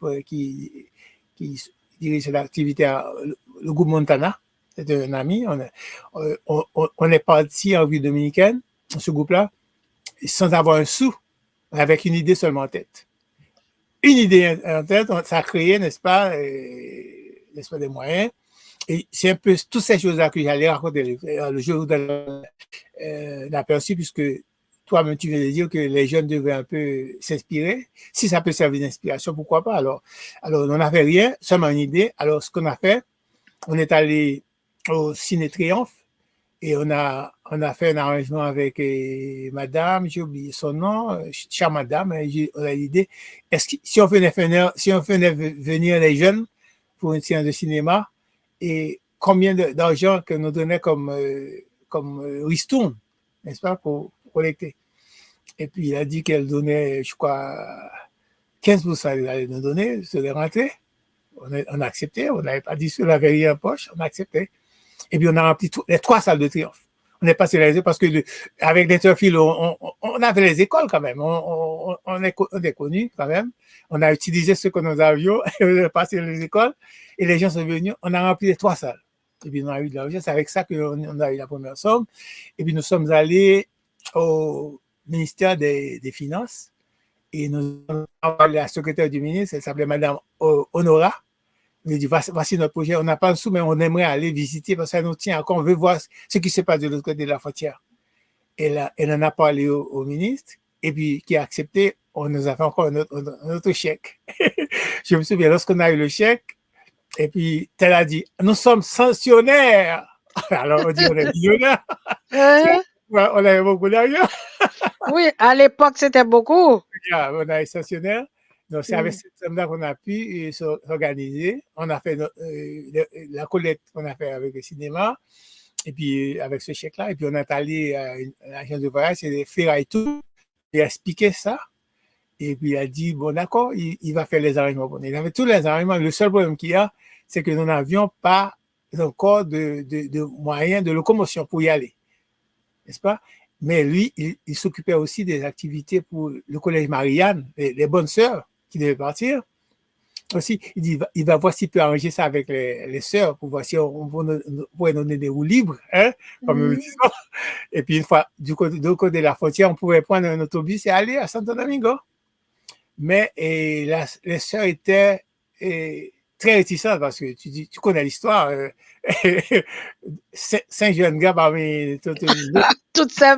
dirige l'activité le groupe Montana. C'est un ami. On est parti en République dominicaine, ce groupe-là, sans avoir un sou, avec une idée seulement en tête. Une idée en tête, ça a créé, n'est-ce pas, des moyens. Et c'est un peu toutes ces choses-là que j'allais raconter le jour où l'aperçu, puisque toi-même, tu viens de dire que les jeunes devraient un peu s'inspirer. Si ça peut servir d'inspiration, pourquoi pas? Alors, on n'avait rien, seulement une idée. Alors, ce qu'on a fait, on est allé au Ciné Triomphe et on a fait un arrangement avec madame, j'ai oublié son nom, chère madame, on a l'idée, si on venait venir les jeunes pour une séance de cinéma, et combien d'argent que nous donnait comme ristourne, n'est-ce pas, pour collecter. Et puis il a dit qu'elle donnait, je crois, 15%, elle allait nous donner sur les rentrées. On a accepté, on n'avait pas dit on n'avait rien en poche, on a accepté. Et puis on a rempli les 3 salles de triomphe. On est passé les parce que avec l'Interphilo, on avait les écoles quand même. On est connus quand même. On a utilisé ce que nous avions et on a passé les écoles et les gens sont venus. On a rempli les 3 salles. Et puis on a eu de l'argent. C'est avec ça qu'on a eu la première somme. Et puis nous sommes allés au ministère des Finances et nous avons envoyé la secrétaire du ministre, elle s'appelait madame Honora. On a dit, voici notre projet, on n'a pas de sous, mais on aimerait aller visiter parce que ça nous tient encore, on veut voir ce qui se passe de l'autre côté de la frontière. Elle en a parlé au ministre, et puis qui a accepté, on nous a fait encore un autre chèque. Je me souviens, lorsqu'on a eu le chèque, et puis elle a dit, nous sommes sanctionnaires. Alors on dit, on est millionnaires. On avait beaucoup d'argent. Oui, à l'époque, c'était beaucoup. On a été sanctionnaires. Donc, c'est avec cette somme-là qu'on a pu s'organiser. On a fait la collecte qu'on a fait avec le cinéma, et puis avec ce chèque-là, et puis on est allé à une agence de voyage, c'est Ferraille tout. Il a expliqué ça, et puis il a dit, bon, d'accord, il va faire les arrangements. Bon, il avait tous les arrangements. Le seul problème qu'il y a, c'est que nous n'avions pas encore de moyens de locomotion pour y aller. N'est-ce pas? Mais lui, il s'occupait aussi des activités pour le collège Marianne, les bonnes sœurs qui devaient partir. Aussi, il dit, il va voir s'il peut arranger ça avec les sœurs pour voir si on pourrait donner des roues libres, hein, comme nous le disons. Et puis, une fois, de l'autre côté de la frontière, on pouvait prendre un autobus et aller à Santo Domingo. Mais les sœurs étaient très réticentes parce que tu connais l'histoire. 5 jeunes gars parmi toutes ces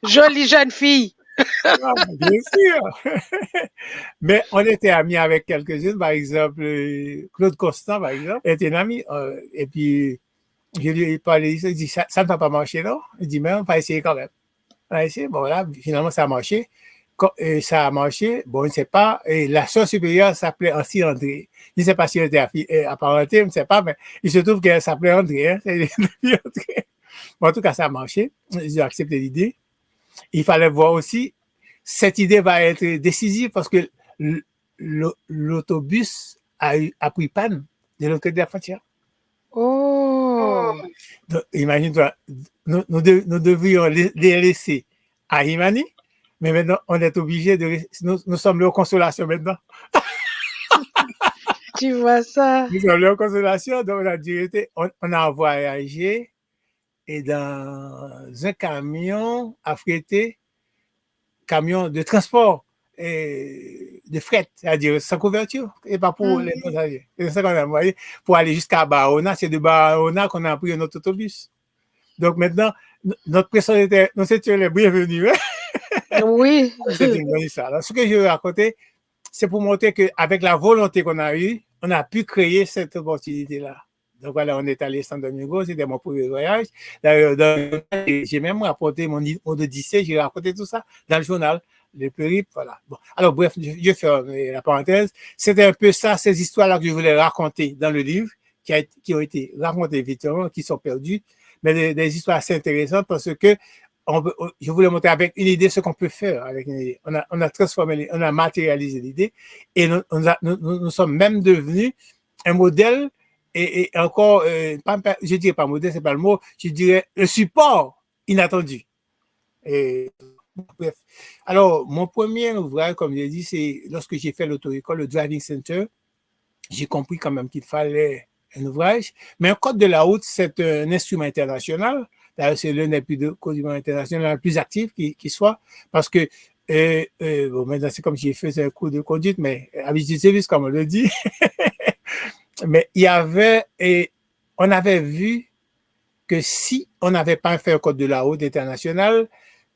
jolies jeunes filles. Bien sûr. Mais on était amis avec quelques-unes, par exemple, Claude Constant, par exemple, était un ami. Et puis, je lui ai parlé, il dit, ça ne va pas marcher, non? Il dit, mais on va essayer quand même. On va essayer. Bon, là, finalement, ça a marché. Ça a marché. Bon, je ne sais pas. Et la sœur supérieure s'appelait Ancy André. Je ne sais pas si elle était apparentée, je ne sais pas, mais il se trouve qu'elle s'appelait André. Hein? Bon, en tout cas, ça a marché. J'ai accepté l'idée. Il fallait voir aussi, cette idée va être décisive parce que l'autobus a pris panne de l'autre côté de la frontière. Oh! Donc, imagine-toi, nous devions les laisser à Imani, mais maintenant, on est obligé nous sommes là aux consolations maintenant. Tu vois ça? Nous sommes là aux consolations, donc on a voyagé et dans un camion affrété, camion de transport et de fret, c'est-à-dire sans couverture, et pas pour les passagers. C'est ça qu'on a envoyé pour aller jusqu'à Barahona. C'est de Barahona qu'on a pris un autre autobus. Donc maintenant, notre personne était, nous étions les bienvenus. Oui. C'est une bonne histoire. Alors, ce que je veux raconter, c'est pour montrer qu'avec la volonté qu'on a eue, on a pu créer cette opportunité-là. Donc voilà, on est allé à Santo Domingo, c'était mon premier voyage. D'ailleurs, j'ai même rapporté mon odyssée, j'ai raconté tout ça dans le journal, le périple, voilà. Bon, alors bref, je ferme la parenthèse. C'était un peu ça, ces histoires-là que je voulais raconter dans le livre, qui ont été racontées évidemment, qui sont perdues, mais des histoires assez intéressantes parce que je voulais montrer avec une idée ce qu'on peut faire avec une idée. On a transformé, on a matérialisé l'idée et nous sommes même devenus un modèle et encore, je dirais pas modèle, c'est pas le mot, je dirais le support inattendu. Et, bref. Alors, mon premier ouvrage, comme j'ai dit, c'est lorsque j'ai fait l'auto-école, le Driving Center, j'ai compris quand même qu'il fallait un ouvrage. Mais un code de la route, c'est un instrument international. D'ailleurs, c'est l'un des plus codes internationaux les plus actifs qui soit, parce que bon, maintenant, c'est comme si j'ai fait un cours de conduite, mais avec du service, comme on le dit. Mais il y avait, et on avait vu que si on n'avait pas fait un code de la route international,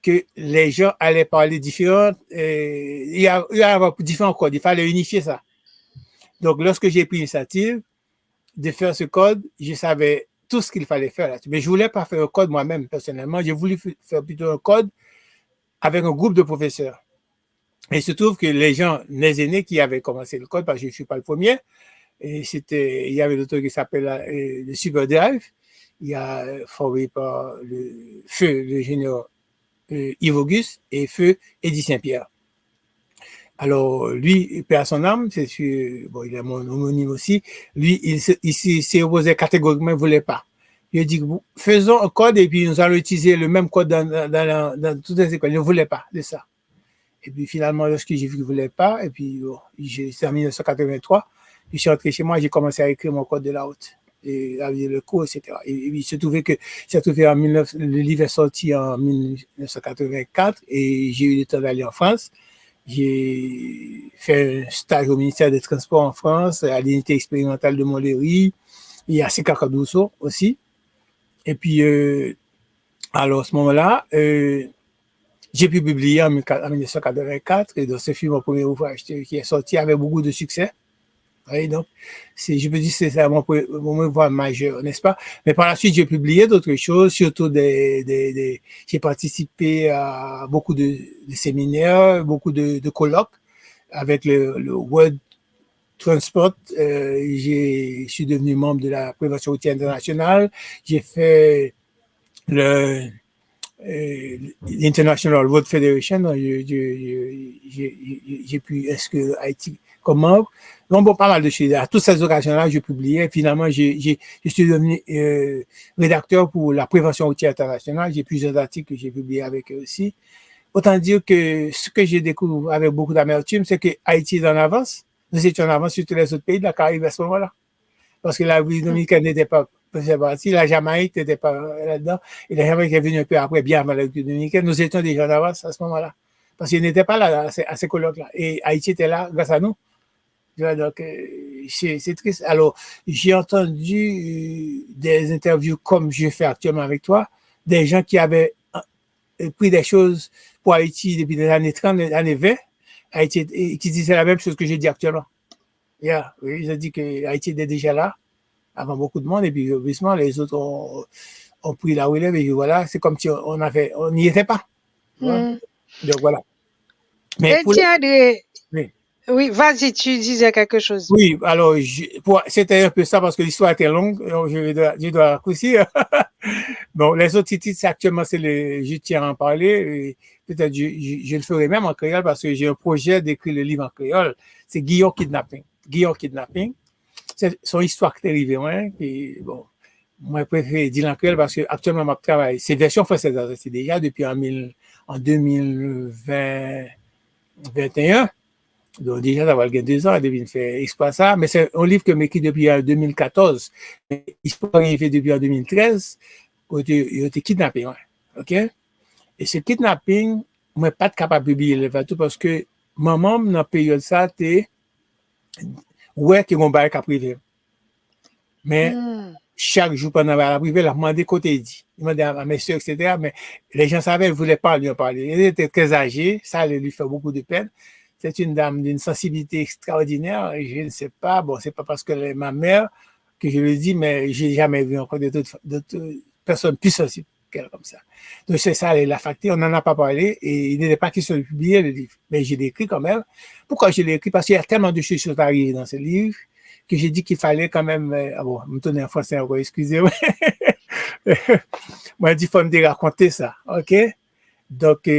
que les gens allaient parler différents, il y avait différents codes, il fallait unifier ça. Donc, lorsque j'ai pris l'initiative de faire ce code, je savais tout ce qu'il fallait faire là-dessus. Mais je voulais pas faire un code moi-même, personnellement. J'ai voulu faire plutôt un code avec un groupe de professeurs. Et il se trouve que les aînés qui avaient commencé le code, parce que je ne suis pas le premier, et il y avait l'autre qui s'appelle le SuperDrive. Il y a formé par le feu l'ingénieur Yves Auguste et feu Eddy Saint-Pierre. Alors, lui, paix à son âme, bon, il est mon homonyme aussi. Lui, il s'est opposé catégoriquement, il ne voulait pas. Il a dit, faisons un code et puis nous allons utiliser le même code dans toutes les écoles. Il ne voulait pas de ça. Et puis finalement, lorsque j'ai vu qu'il ne voulait pas, et puis bon, c'est en 1983, je suis rentré chez moi, j'ai commencé à écrire mon code de la route. Et avec le cours, etc. Et il se trouvait que le livre est sorti en 1984 et j'ai eu le temps d'aller en France. J'ai fait un stage au ministère des Transports en France, à l'unité expérimentale de Montlhéry, et à Secacadousso aussi. Et puis, alors à ce moment-là, j'ai pu publier en 1984, et donc ce fut mon premier ouvrage qui est sorti avec beaucoup de succès. Oui, donc, je me dis que c'est mon ouvrage majeur, n'est-ce pas? Mais par la suite, j'ai publié d'autres choses, surtout j'ai participé à beaucoup de séminaires, beaucoup de colloques, avec le World Transport, je suis devenu membre de la prévention routière internationale. J'ai fait l'International Road Federation. J'ai pu inscrire Haïti comme membre. Donc, bon, pas mal de choses. À toutes ces occasions-là, je publiais. Finalement, je suis devenu rédacteur pour la prévention routière internationale. J'ai plusieurs articles que j'ai publiés avec eux aussi. Autant dire que ce que j'ai découvert avec beaucoup d'amertume, c'est que Haïti est en avance. Nous étions en avance sur tous les autres pays de la Caraïbe à ce moment-là. Parce que la République dominicaine n'était pas partie, la Jamaïque n'était pas là-dedans, et la Jamaïque est venue un peu après, bien avant la République dominicaine. Nous étions déjà en avance à ce moment-là. Parce qu'ils n'étaient pas là à ces colloques-là. Et Haïti était là grâce à nous. Donc, c'est triste. Alors, j'ai entendu des interviews comme je fais actuellement avec toi, des gens qui avaient pris des choses pour Haïti depuis les années 30, les années 20, Haïti, qui disaient la même chose que j'ai dit actuellement. Yeah, oui, ils ont dit que Haïti était déjà là, avant beaucoup de monde, et puis, obviously, les autres ont pris la relève, et voilà, c'est comme si on n'y était pas. Donc, voilà. Mais André, oui. Oui, vas-y, tu disais quelque chose. Oui, alors, c'était un peu ça parce que l'histoire était longue, donc je dois raccourcir. Bon, les autres titres, actuellement, je tiens à en parler. Peut-être je le ferai même en créole parce que j'ai un projet d'écrire le livre en créole. C'est Guillaume Kidnapping. Guillaume Kidnapping. C'est son histoire qui est arrivée, hein. Et bon, moi, je préfère dire en créole parce que actuellement, je travaille. C'est version française, c'est déjà depuis en 2021. Donc, déjà, ça va le 2 ans, depuis faire exploit ça. Mais c'est un livre que j'écris depuis 2014. L'histoire arrivée depuis en 2013. Il a été kidnappé, ouais. OK? Et ce kidnapping, moi, pas capable de publier le tout parce que maman, dans la période ça, ouais, qu'il y a un bail à privé. Mais, chaque jour pendant la privée, il a demandé côté dit. Il m'a dit à mes soeurs, etc. Mais les gens savaient, ils ne voulaient pas lui en parler. Il était très âgé. Ça lui fait beaucoup de peine. C'est une dame d'une sensibilité extraordinaire. Et je ne sais pas, bon, c'est pas parce que ma mère que je le dis, mais j'ai jamais vu encore d'autres personnes plus sensibles qu'elle comme ça. Donc, c'est ça, la facture. On n'en a pas parlé et il n'était pas question de publier le livre. Mais je l'ai écrit quand même. Pourquoi je l'ai écrit? Parce qu'il y a tellement de choses qui sont arrivées dans ce livre que j'ai dit qu'il fallait quand même, bon, me tourner en français encore, excusez-moi. Moi, je dis, il faut me raconter ça. OK? Donc,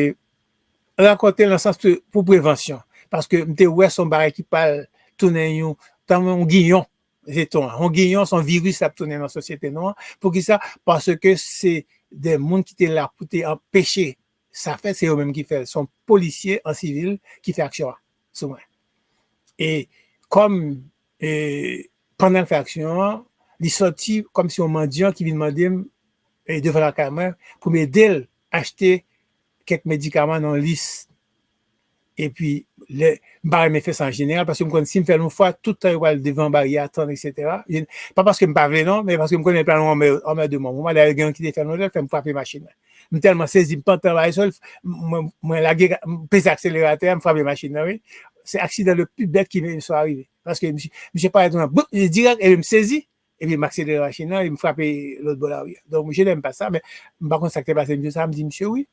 raconter dans le sens pour prévention. Parce que m'te ouais son baril qui parle tourner un guillon, un guillon, son virus a tourné dans la société noire. Pour qui ça? Parce que c'est des gens qui étaient là pour empêcher. Ça fait, c'est eux-mêmes qui fait. Son policier en civil qui fait action. Souvent. Et comme pendant la fait action, il sorti comme si un mendiant qui vient demander devant la caméra pour m'aider à acheter quelques médicaments dans la liste. Et puis, le baril me fait ça en général, parce que si me fait une fois, tout le temps, devant baril, attendre, etc. Pas parce que me parle non, mais parce que me connais pas en mer de moi. Moi, la gang qui te fait l'hôtel, fait me frapper machine. Me tellement saisi, me pas travailler seul, moi, la guerre, pèse accélérateur, me frapper machine, oui. C'est l'accident le plus bête qui me soit arrivé. Parce que, je pas être direct, elle me saisit, et puis, m'accélère la machine, il me frappe l'autre bord là, oui. Donc, je n'aime pas ça, mais, par contre, ça qui est passé, ça me dit, monsieur, oui.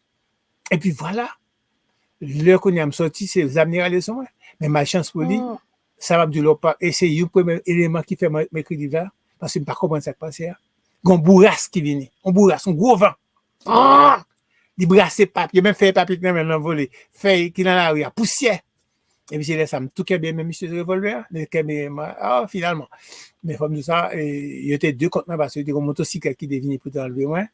Et puis, voilà. L'heure qu'on y a sorti, c'est les amener à leçon. Mais ma chance pour lui, ça va me pas. Et c'est le premier élément qui fait m'écrire là, parce que je ne sais pas comment ça passe. Il y a un bourrasse qui vient. Un bourrasse, un gros vent. Il brasse papier, même fait papier qui n'a même volé. Fait qui dans la rue, poussière. Et puis, c'est là, ça me touche bien, même monsieur le revolver. Finalement. Mais comme tout ça, il y était 2 contre moi parce que c'était un motocyclette qui devait venir pour t'enlever, ouais.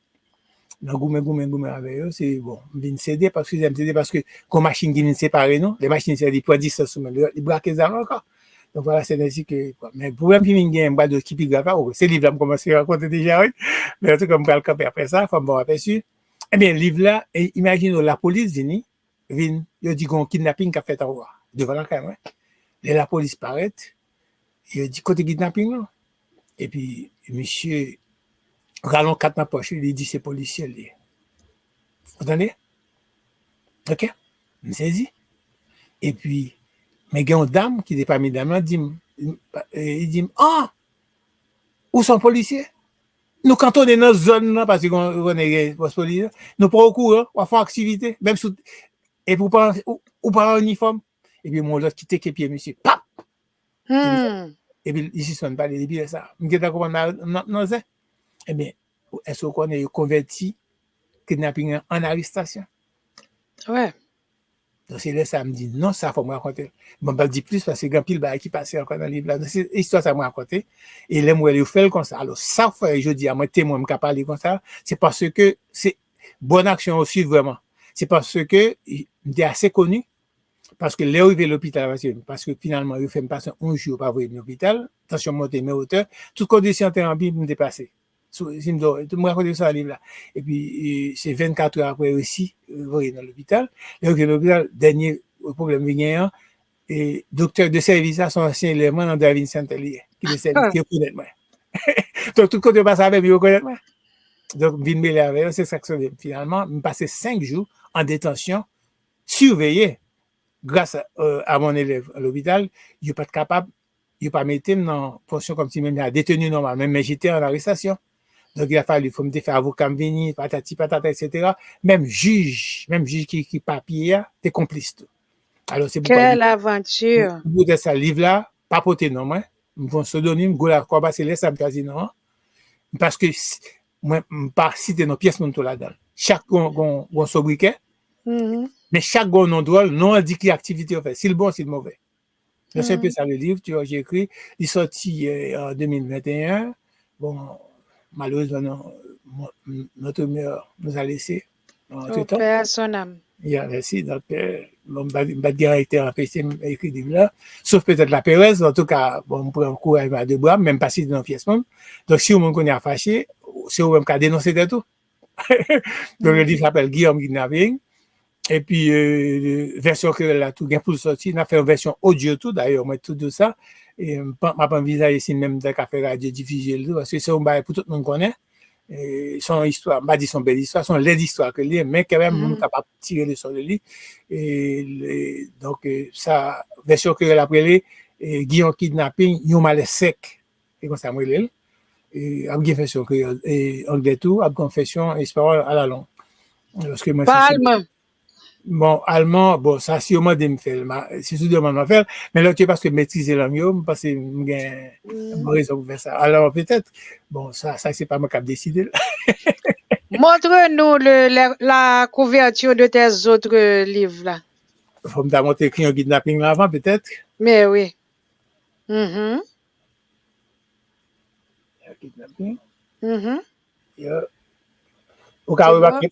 Dans goumé avec eux, c'est bon, je viens céder parce que j'aime céder parce que quand machine qui vient séparer nous, les machines c'est des poids 10 sous les braques les encore. Donc voilà, c'est ainsi que quoi. Mais le problème qui vient gagner un de qui plus grave, c'est livre là me commencer à raconter déjà oui. Mais en tout cas, me le camper après ça, faut bon aperçu. Eh bien, livre là, imagine la police vient, il dit qu'on kidnapping qu'a fait en voir devant la caméra. Et la police paraît, il dit côté kidnapping là. Et puis monsieur rallon 4 dans poche, il dit c'est policier lui. Vous entendez? OK? Me saisi. Et puis mais il y a une dame qui est parmi les dames, il dit où sont les policiers? Nous quand on est dans zone là parce qu'on est policier, nous pas au courant, on fait activité même sous et pour pas en uniforme. et puis mon l'autre qui te pied monsieur pap Hmm. et puis ici sonne pas les billes ça me geta comprendre non c'est eh bien est-ce qu'on est converti kidnapping en arrestation Ouais. donc c'est là ça me dit non ça faut me raconter bon pas dire plus parce que grand pile bail qui passait encore dans le livre là donc c'est histoire ça me raconter et là moi le fait comme ça alors ça fait je dis à moi témoin me parler comme ça c'est parce que c'est bonne action aussi vraiment c'est parce que il est assez connu parce que là arrivé à l'hôpital parce que finalement il fait me passer un jour pas venir à l'hôpital tension montée mes hauteur toute condition thérapie me dépasser si me raconter ça livre là et puis c'est 24 heures après aussi voyez dans l'hôpital et l'hôpital dernier problème vient et docteur de service son ancien élément dans David Saint-Elier qui le service qui connaît moi donc tout côté passe avec lui connaît moi donc vinn mêler avec c'est ça que finalement me passer 5 jours en détention surveillé grâce à mon élève à l'hôpital il n'est pas capable il pas mettre dans position comme si même détenu normal même mais j'étais en arrestation. Donc, il a fallu, il faut me faire avocat venir, patati, patata, etc. Même juge qui papier, t'es complice. Alors, c'est pourquoi. Quelle aventure! Au bout de ce livre-là, pas poté non, moi. Mon pseudonyme, Goula Korba, c'est là, ça me dit non. Parce que, moi, pas citer nos pièces, mon tout là-dedans. Chaque gon sobriquet, mais chaque gon non drôle, non indiqué activité, en fait. C'est le bon, c'est le mauvais. C'est un peu ça le livre, tu vois, j'ai écrit. Il est sorti en 2021. Bon, malheureusement, notre mère nous a laissé. Père à son âme. Merci. Donc, pas de directeur empêché écrit livre là. Sauf peut-être la Pérez. En tout cas, bon, on prend un coup à deux bras, même pas si dans pièce même. Donc, si on connaît à fâché, c'est au même cas dénoncer de tout. Donc, le livre s'appelle Guillaume Kidnapping. Et puis, version que là, tout bien pour le sortir. On a fait une version audio tout, d'ailleurs, moi, tout ça. Et ma pas envisagé ici même de café radio diffuser le parce que c'est un bail pour tout le monde connaît et son histoire pas dit son belle histoire son laide histoire que lui mais quand même on capable tirer le son de lui et donc ça version que l'appelé Guillaume Kidnapping you mal sec et comme ça moi et a confession que et anglais tout a confession espagnol à la longue parce que moi bon, allemand, bon, ça, sûrement, de me faire, c'est sûr de me faire, mais là, tu parce que maîtriser la mieux, parce que j'ai une raison pour faire ça. Alors, peut-être, bon, ça, c'est pas moi qui ai décidé. Montre-nous la couverture de tes autres livres, là. Faut me montrer écrit un kidnapping là avant, peut-être. Mais oui. Kidnapping. Oui, on remarque.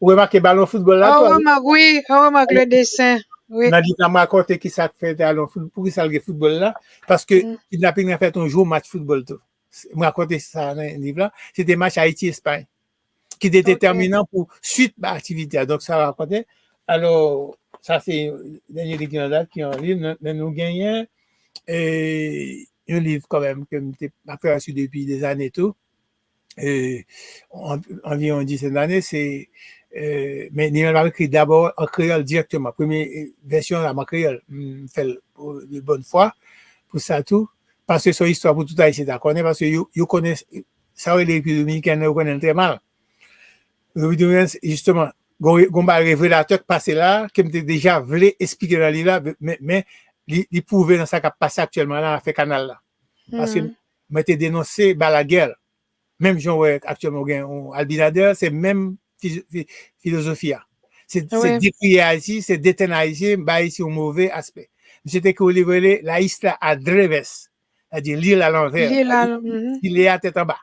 Vous remarquez le ballon football là? On remarque le dessin. Oui. On a dit, on m'a raconté qui ça fait ballon football, pour qui ça le football là? Parce que kidnapping a fait un jour match football tout. On m'a raconté ça dans le livre là. C'était match Haïti-Espagne qui était déterminant pour suite de l'activité. Donc, ça va raconter. Alors, ça, c'est le dernier livre qui est en livre. Nous gagnons un livre quand même que m'a fait reçu depuis des années tout. Environ une dizaine d'années, c'est mais il m'a écrit d'abord en créole directement. Première version en créole, fait de bonne foi pour ça tout. Parce que son histoire pour tout haïtien d'accord, parce que vous connaissez, ça les République dominicaine vous connaissent très mal. Justement, un révélateur qui passé là, qui me déjà voulu expliquer dans le livre là, mais il pouvait dans ça qui passe actuellement là, fait canal là. Parce que m'était dénoncé la guerre. Même Jean actuellement Albinader, c'est même philosophie. C'est décrier Haïti, c'est détenir Haïti, ici au mauvais aspect. C'était que vous livrez la isla à Dreves, c'est-à-dire l'île à l'envers. Il est à tête en bas.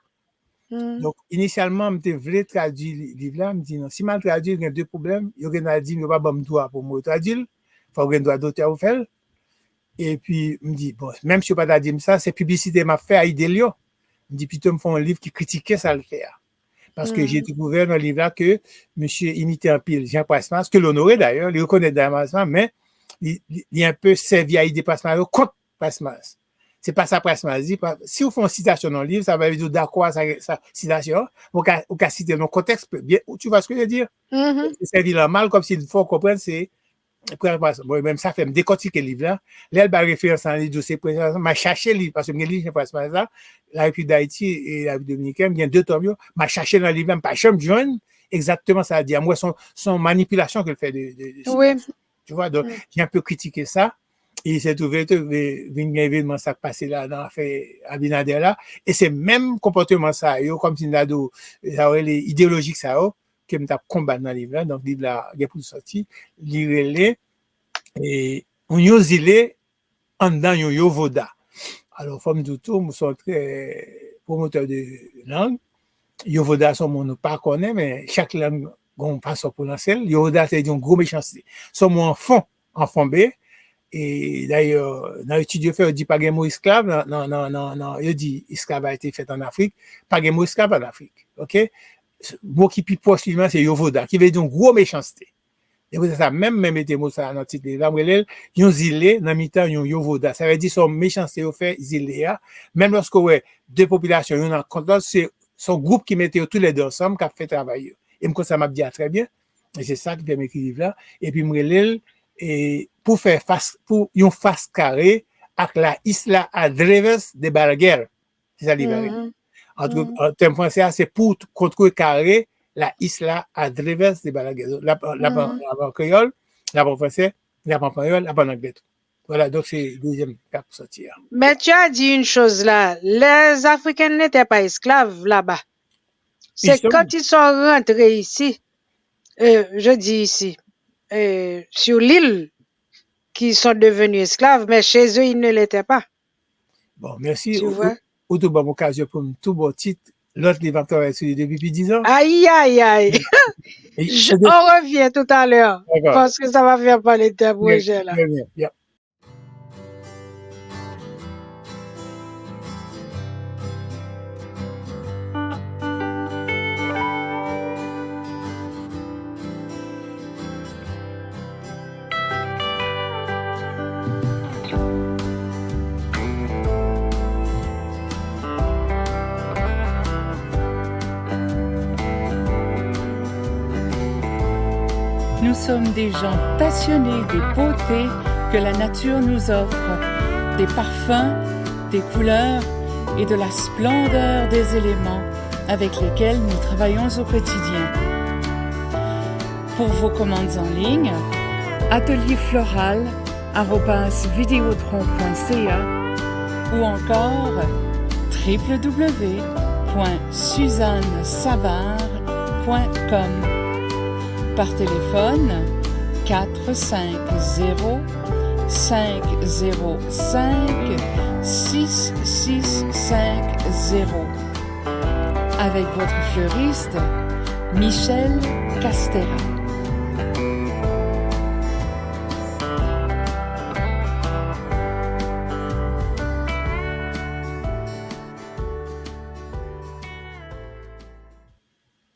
Donc, initialement, je voulais traduire le livre là, je me dis non, si je traduis, il y a deux problèmes. Il y a dit, il n'y a pas de droit pour me traduire, il faut que je droit d'auteur faire. Et puis, je me dis, bon, même si je ne peux pas dire ça, c'est publicité m'a fait à Idélio. Je me dis, plutôt, me font un livre qui critiquait ça le faire. Parce que j'ai découvert dans le livre-là que monsieur imitait un pile Jean Passmas, que l'honorait d'ailleurs, il reconnaît Passmas, mais il est un peu servi à idée Passmas contre Passmas. C'est pas ça Passmas dit. Si vous faites une citation dans le livre, ça va dire d'accord à sa citation, ou qu'à citer dans le contexte, bien, tu vois ce que je veux dire? C'est servi là mal, comme s'il faut comprendre, c'est bon, même ça fait me décortiquer le livre là. Là, elle va référence en livre dossier président, m'a cherché le livre parce que me livre pas ça, la République d'Haïti et la République dominicaine, il y a deux tomes, m'a cherché dans le livre, pas jamais joindre exactement ça à dire. Moi son manipulation qu'elle fait de oui. Tu vois, donc, j'ai un peu critiqué ça. Et il s'est trouvé que un événement ça passé là dans l'affaire Abinader là. Et c'est même comportement ça, yo, comme si nous les idéologiques ça, que nous avons combattu dans le livre là. Donc, le livre là, il y a pour sortir, lire et on y osile en dedans, yo voda. Alors, comme tout, nous sommes très promoteurs de langue. Yovoda, son mot, nous pas connaît, mais chaque langue a une façon pour lancer. Yovoda, c'est une grosse méchanceté. Son mot en fond B. Et d'ailleurs, dans l'étude fait, on dit pas de mot esclave. Non. Il dit esclave a été fait en Afrique. Pas de mot esclave en Afrique. OK? Mot qui plus proche, c'est Yovoda, qui veut dire une grosse méchanceté. Et vous ça même était mot ça dans le titre là yon zilé dans mi-temps yon yovoda ça veut dire son méchanceté au fait zilé même lorsque ouais deux populations yon en contact c'est son groupe qui mettait tous les deux ensemble qui a fait travailler et me ça m'a dit très bien et c'est ça qui fait m'écrire là et puis m'relel et pour faire face pour yon face carré avec la isla Adreves de Balaguer c'est ça l'hiver en termes français c'est pour contre carré la isla Adreves de Balaguer. La créole, la français, la créole, la anglais. Voilà, donc c'est le deuxième cas pour sortir. Mais tu as dit une chose là, les Africains n'étaient pas esclaves là-bas. C'est quand ils sont rentrés ici, je dis ici, sur l'île, qu'ils sont devenus esclaves, mais chez eux, ils ne l'étaient pas. Bon, merci. Tu vois? Au tout bon occasion pour tout bon titre. L'autre livre depuis 10 ans. Aïe. On revient tout à l'heure. Parce que ça va faire parler de tes projets là. Bien. Nous sommes des gens passionnés des beautés que la nature nous offre, des parfums, des couleurs et de la splendeur des éléments avec lesquels nous travaillons au quotidien. Pour vos commandes en ligne, atelierfloral@videotron.ca ou encore www.suzannesavard.com. Par téléphone 450 505 6650 avec votre fleuriste Michel Castera.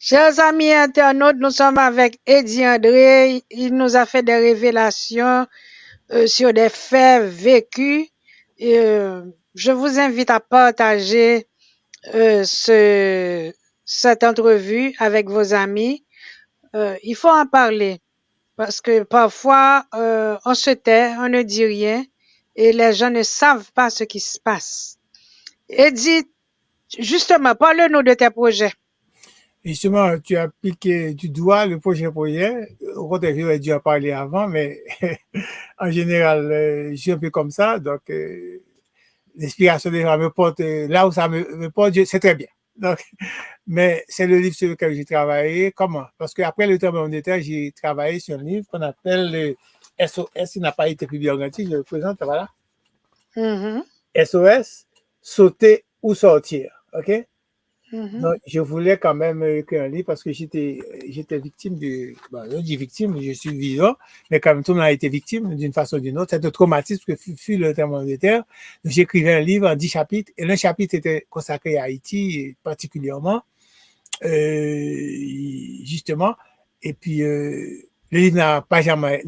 Chers amis internautes, nous sommes avec Eddie André. Il nous a fait des révélations sur des faits vécus. Je vous invite à partager cette entrevue avec vos amis. Il faut en parler parce que parfois on se tait, on ne dit rien et les gens ne savent pas ce qui se passe. Eddie, justement, parle-nous de tes projets. Justement, tu as piqué du doigt le projet. Au contraire, j'aurais dû en parler avant, mais en général, je suis un peu comme ça. Donc, l'inspiration des gens me porte là où ça me porte, c'est très bien. Donc, mais c'est le livre sur lequel j'ai travaillé. Comment? Parce qu'après le tremblement de terre, j'ai travaillé sur un livre qu'on appelle le SOS. Il n'a pas été publié en entier, je le présente, voilà. SOS, sauter ou sortir. OK? Donc, je voulais quand même écrire un livre parce que j'étais victime je dis victime, je suis vivant, mais quand même tout le monde a été victime d'une façon ou d'une autre. C'est un traumatisme que fut le tremblement de terre. Donc, j'écrivais un livre en 10 chapitres et l'un chapitre était consacré à Haïti particulièrement, justement. Et puis, le livre n'a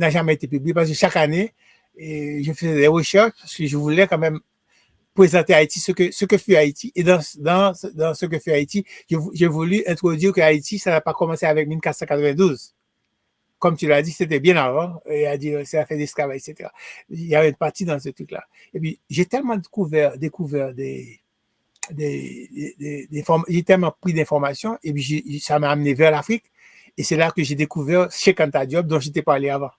jamais été publié parce que chaque année, je faisais des recherches parce que je voulais quand même présenter Haïti, ce que fut Haïti. Et dans ce que fut Haïti, j'ai voulu introduire que Haïti, ça n'a pas commencé avec 1492. Comme tu l'as dit, c'était bien avant. Et à dire, c'est la fin d'esclavage, etc. Il y avait une partie dans ce truc-là. Et puis, j'ai tellement découvert j'ai tellement pris d'informations, et puis ça m'a amené vers l'Afrique. Et c'est là que j'ai découvert Cheikh Anta Diop, dont j'étais parlé avant.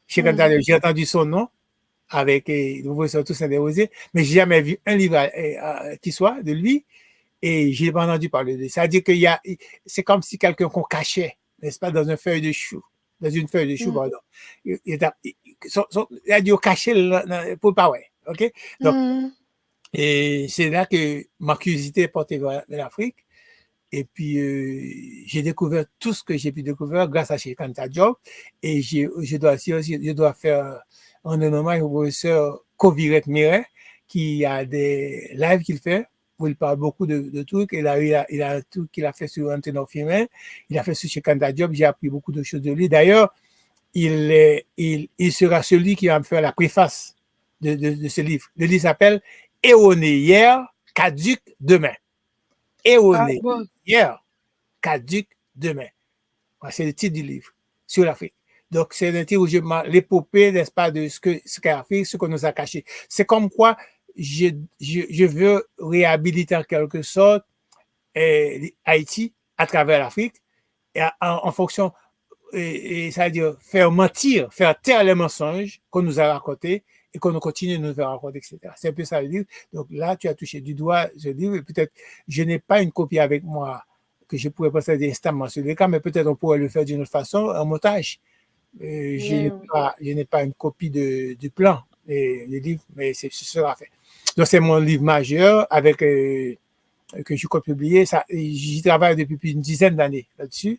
Chez Cantal, j'ai entendu son nom avec le professeur Toussaint Desrosiers, mais j'ai jamais vu un livre qui soit de lui et j'ai pas entendu parler de lui. C'est-à-dire c'est comme si quelqu'un qu'on cachait, n'est-ce pas, dans une feuille de chou, pardon. Il a dû cacher pour pas ouais, ok? Donc, et c'est là que ma curiosité est portée vers l'Afrique. Et puis, j'ai découvert tout ce que j'ai pu découvrir grâce à Shekanta Job. Et je dois faire un hommage au professeur Koviret Miret, qui a des lives qu'il fait, où il parle beaucoup de trucs. Il a tout qu'il a fait sur Antenor Firmin. Il a fait sur Shekanta Job. J'ai appris beaucoup de choses de lui. D'ailleurs, il sera celui qui va me faire la préface de ce livre. Le livre s'appelle Erroné hier, caduc demain. Erroné hier, caduc demain. C'est le titre du livre sur l'Afrique. Donc, c'est un titre où l'épopée, n'est-ce pas, de ce qu'est l'Afrique, ce qu'on nous a caché. C'est comme quoi je veux réhabiliter en quelque sorte Haïti à travers l'Afrique et en fonction, c'est-à-dire faire mentir, faire taire les mensonges qu'on nous a racontés et qu'on continue de nous faire raconter, etc. C'est un peu ça le livre. Donc là, tu as touché du doigt ce livre. Peut-être, je n'ai pas une copie avec moi que je pourrais posséder instamment sur le cas, mais peut-être on pourrait le faire d'une autre façon, en montage. Je n'ai pas une copie du plan du livre, mais ce sera fait. Donc c'est mon livre majeur avec que je compte publier. J'y travaille depuis plus d'une dizaine d'années là-dessus.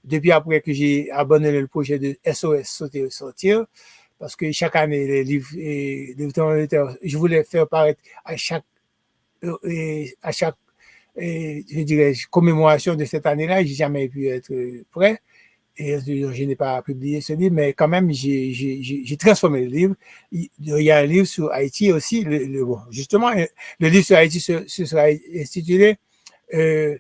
Depuis après que j'ai abandonné le projet de SOS Sauter et Sortir, parce que chaque année, les livres, je voulais faire paraître à chaque je dirais, commémoration de cette année-là, j'ai jamais pu être prêt. Et je n'ai pas publié ce livre, mais quand même, j'ai transformé le livre. Il y a un livre sur Haïti aussi. Justement, le livre sur Haïti ce sera intitulé le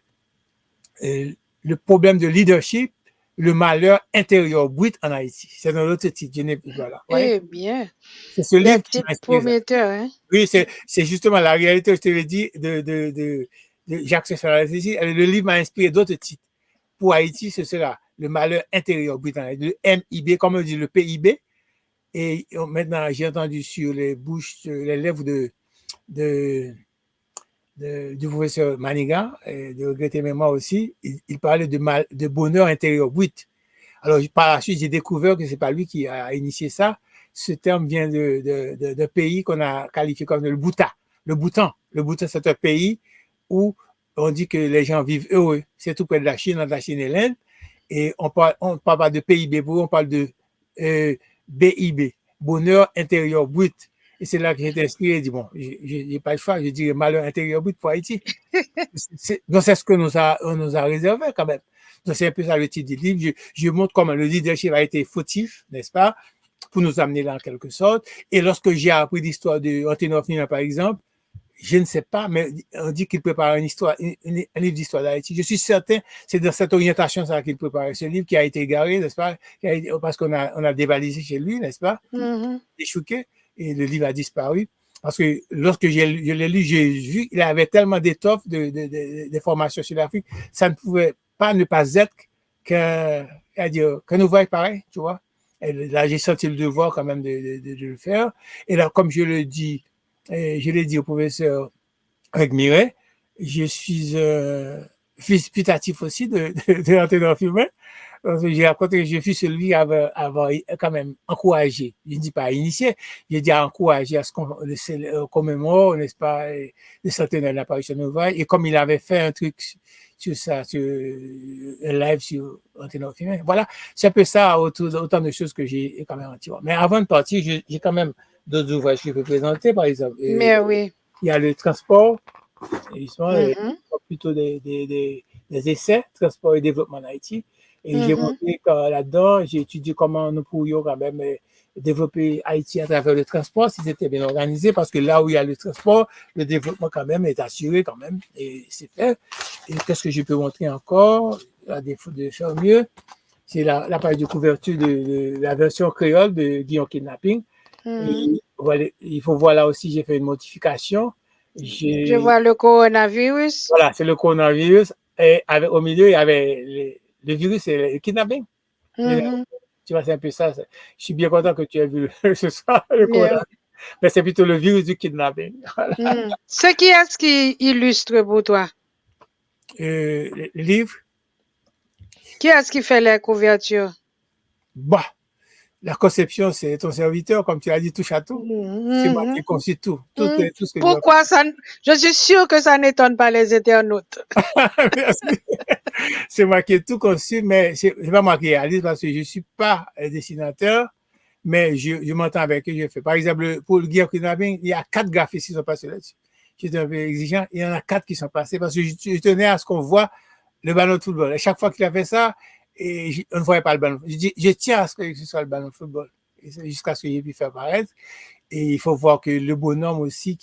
problème de leadership, le malheur intérieur brut en Haïti. C'est dans l'autre titre. Voilà. Eh bien. C'est ce livre qui m'a inspiré. Prometteur, hein? Oui, c'est justement la réalité, je te l'ai dit, de Jacques Sefara. Le livre m'a inspiré d'autres titres. Pour Haïti, ce sera le malheur intérieur britannique, le MIB, comme on dit, le PIB. Et maintenant, j'ai entendu sur les lèvres du professeur Maniga, et de regretter mémoire aussi, il parlait de bonheur intérieur brut. Alors, par la suite, j'ai découvert que c'est pas lui qui a initié ça. Ce terme vient d'un pays qu'on a qualifié comme le Bhoutan. Le Bhoutan, c'est un pays où on dit que les gens vivent heureux. C'est tout près de la Chine, entre la Chine et l'Inde. Et on parle pas de PIB, on parle de BIB, bonheur intérieur brut. Et c'est là que j'ai été inspiré, j'ai dit, bon, j'ai pas le choix, je dis malheur intérieur brut pour Haïti. Donc, c'est ce que on nous a réservé quand même. Donc, c'est un peu ça le titre du livre. Je montre comment le leadership a été fautif, n'est-ce pas, pour nous amener là en quelque sorte. Et lorsque j'ai appris l'histoire de Antenor Firmin, par exemple, je ne sais pas, mais on dit qu'il prépare un livre d'histoire d'Haïti. Je suis certain, c'est dans cette orientation ça qu'il prépare ce livre qui a été égaré, n'est-ce pas, parce qu'on a dévalisé chez lui, n'est-ce pas, déchouqué, et le livre a disparu. Parce que lorsque je l'ai lu, j'ai vu, il avait tellement d'étoffes de formations sur l'Afrique, ça ne pouvait pas ne pas être qu'un ouvrage pareil, tu vois. Et là, j'ai senti le devoir quand même de le faire. Et là, comme je l'ai dit au professeur avec Miret, je suis fils putatif aussi de Antenor Firmin. J'ai raconté que je suis celui à avoir quand même encouragé, je ne dis pas initié, j'ai dit encouragé à ce qu'on commémore, n'est-ce pas, le centenaire de l'apparition de l'ouvrage. Et comme il avait fait un truc sur ça, sur un live sur Antenor Firmin, voilà, c'est un peu ça, autant de choses que j'ai quand même en. Mais avant de partir, j'ai quand même d'autres ouvrages que je peux présenter, par exemple. Mais oui. Il y a le transport, justement, plutôt des essais, transport et développement en Haïti. Et j'ai montré que là-dedans, j'ai étudié comment nous pourrions quand même développer Haïti à travers le transport, si c'était bien organisé, parce que là où il y a le transport, le développement quand même est assuré quand même, et c'est fait. Et qu'est-ce que je peux montrer encore, à défaut de faire mieux, c'est la page de couverture de la version créole de Guillaume Kidnapping. Et voilà, il faut voir là aussi, j'ai fait une modification. Je vois le coronavirus. Voilà, c'est le coronavirus. Et au milieu, il y avait le virus et le kidnapping. Tu vois, c'est un peu ça. Je suis bien content que tu aies vu ce soir le cours. Mais c'est plutôt le virus du kidnapping. Voilà. Ce qui est-ce qui illustre pour toi? Le livre. Qui est-ce qui fait la couverture? Bah, la conception, c'est ton serviteur, comme tu as dit, touche à tout. C'est moi qui ai conçu tout. Tout ce que pourquoi ça? Je suis sûr que ça n'étonne pas les internautes. Merci. C'est moi qui ai tout conçu, mais c'est pas moi qui réalise parce que je suis pas dessinateur, mais je m'entends avec eux, je fais. Par exemple, pour le Guerre Kidnapping, il y a 4 graphistes qui sont passés là-dessus. J'étais un peu exigeant. Il y en a 4 qui sont passés parce que je tenais à ce qu'on voit le ballon de football. Et chaque fois qu'il a fait ça, on ne voyait pas le ballon. Je tiens à ce que ce soit le ballon de football. Jusqu'à ce que j'ai pu faire paraître. Et il faut voir que le bonhomme aussi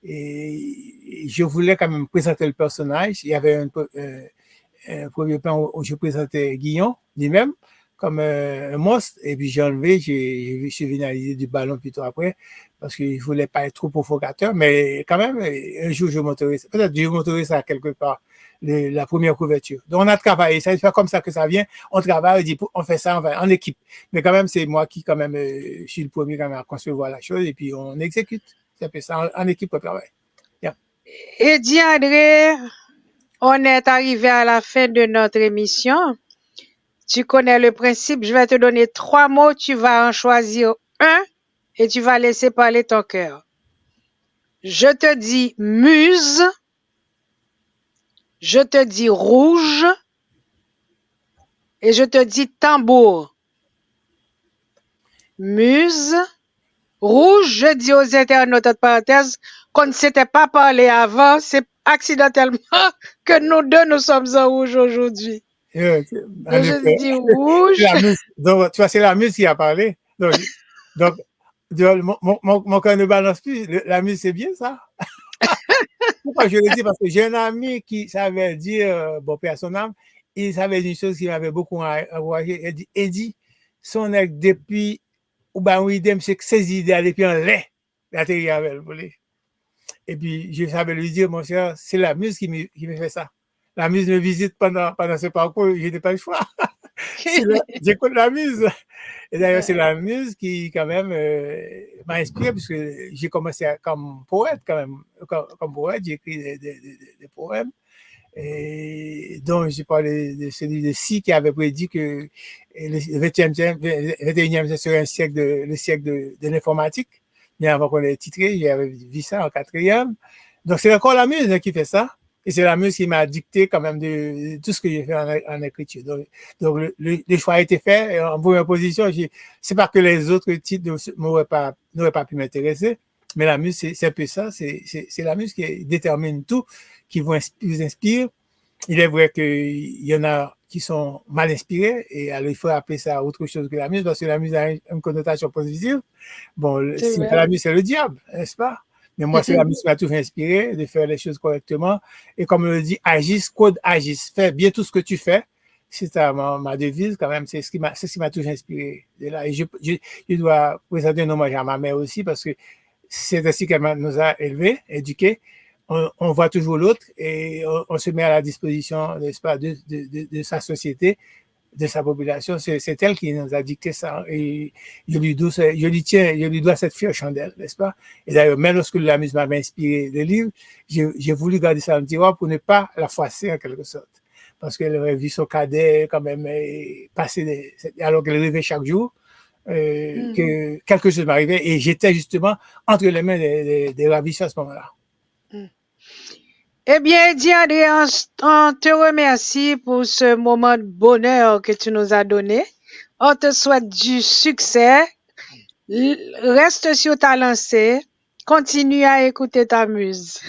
je voulais quand même présenter le personnage. Il y avait un premier plan où je présentais Guillon lui-même comme un monstre, et puis j'ai enlevé, je suis venu à l'idée du ballon plutôt après, parce qu'il ne voulait pas être trop provocateur, mais quand même, un jour je montrerai ça, peut-être je montrerai ça quelque part, la première couverture. Donc on a travaillé, ça c'est pas comme ça que ça vient, on travaille, on dit, on fait ça en équipe, mais quand même c'est moi qui quand même, je suis le premier quand même à concevoir la chose, et puis on exécute, c'est un peu ça, en équipe on travaille. Yeah. Eddie André, on est arrivé à la fin de notre émission. Tu connais le principe, je vais te donner 3 mots, tu vas en choisir un et tu vas laisser parler ton cœur. Je te dis muse, je te dis rouge et je te dis tambour. Muse, rouge, je dis aux internautes de parenthèse qu'on ne s'était pas parlé avant, c'est accidentellement que nous deux nous sommes en rouge aujourd'hui. Je dis rouge. Donc, tu vois, c'est la muse qui a parlé. Donc mon cœur ne balance plus. La muse, c'est bien ça. Pourquoi je le dis? Parce que j'ai un ami qui savait dire, bon, père son âme, il savait une chose qui m'avait beaucoup encouragé. Il dit, Eddie, son ex depuis, ou ben oui, c'est que ses idées allaient puis en lait, la terre avec le volet. Et puis, je savais lui dire, mon cher, c'est la muse qui me fait ça. La muse me visite pendant ce parcours, je n'ai pas le choix. J'écoute la muse. Et d'ailleurs, c'est la muse qui, quand même, m'a inspiré, puisque j'ai commencé comme poète, quand même. Comme poète, j'ai écrit des poèmes. Et donc, j'ai parlé de celui de Si qui avait prédit que le 21e siècle serait le siècle de l'informatique. Mais avant qu'on l'ait titré, j'avais vu ça en 4e. Donc, c'est encore la muse qui fait ça. Et c'est la muse qui m'a dicté quand même de tout ce que j'ai fait en écriture. Donc le choix a été fait. En première position, c'est pas que les autres titres n'auraient pas pu m'intéresser, mais la muse, c'est un peu ça. C'est la muse qui détermine tout, qui vous inspire. Il est vrai qu'il y en a qui sont mal inspirés, et alors il faut appeler ça autre chose que la muse, parce que la muse a une connotation positive. Bon, la muse, c'est le diable, n'est-ce pas? Mais moi, c'est la muse qui m'a toujours inspiré de faire les choses correctement. Et comme on le dit, agis, code agis. Fais bien tout ce que tu fais. C'est ma devise, quand même. C'est ce qui m'a toujours inspiré. Et là, et je dois présenter un hommage à ma mère aussi, parce que c'est ainsi qu'elle nous a élevés, éduqués. On voit toujours l'autre et on se met à la disposition, n'est-ce pas, de sa société, de sa population. C'est elle qui nous a dicté ça. Et je lui dois cette fière chandelle, n'est-ce pas? Et d'ailleurs, même lorsque la muse m'avait inspiré le livre, j'ai voulu garder ça dans le tiroir pour ne pas la froisser en quelque sorte. Parce qu'elle aurait vu son cadet quand même passer, alors qu'elle rêvait chaque jour, que quelque chose m'arrivait. Et j'étais justement entre les mains des ravisseurs à ce moment-là. Eh bien, Diandré, on te remercie pour ce moment de bonheur que tu nous as donné. On te souhaite du succès. Reste sur ta lancée. Continue à écouter ta muse.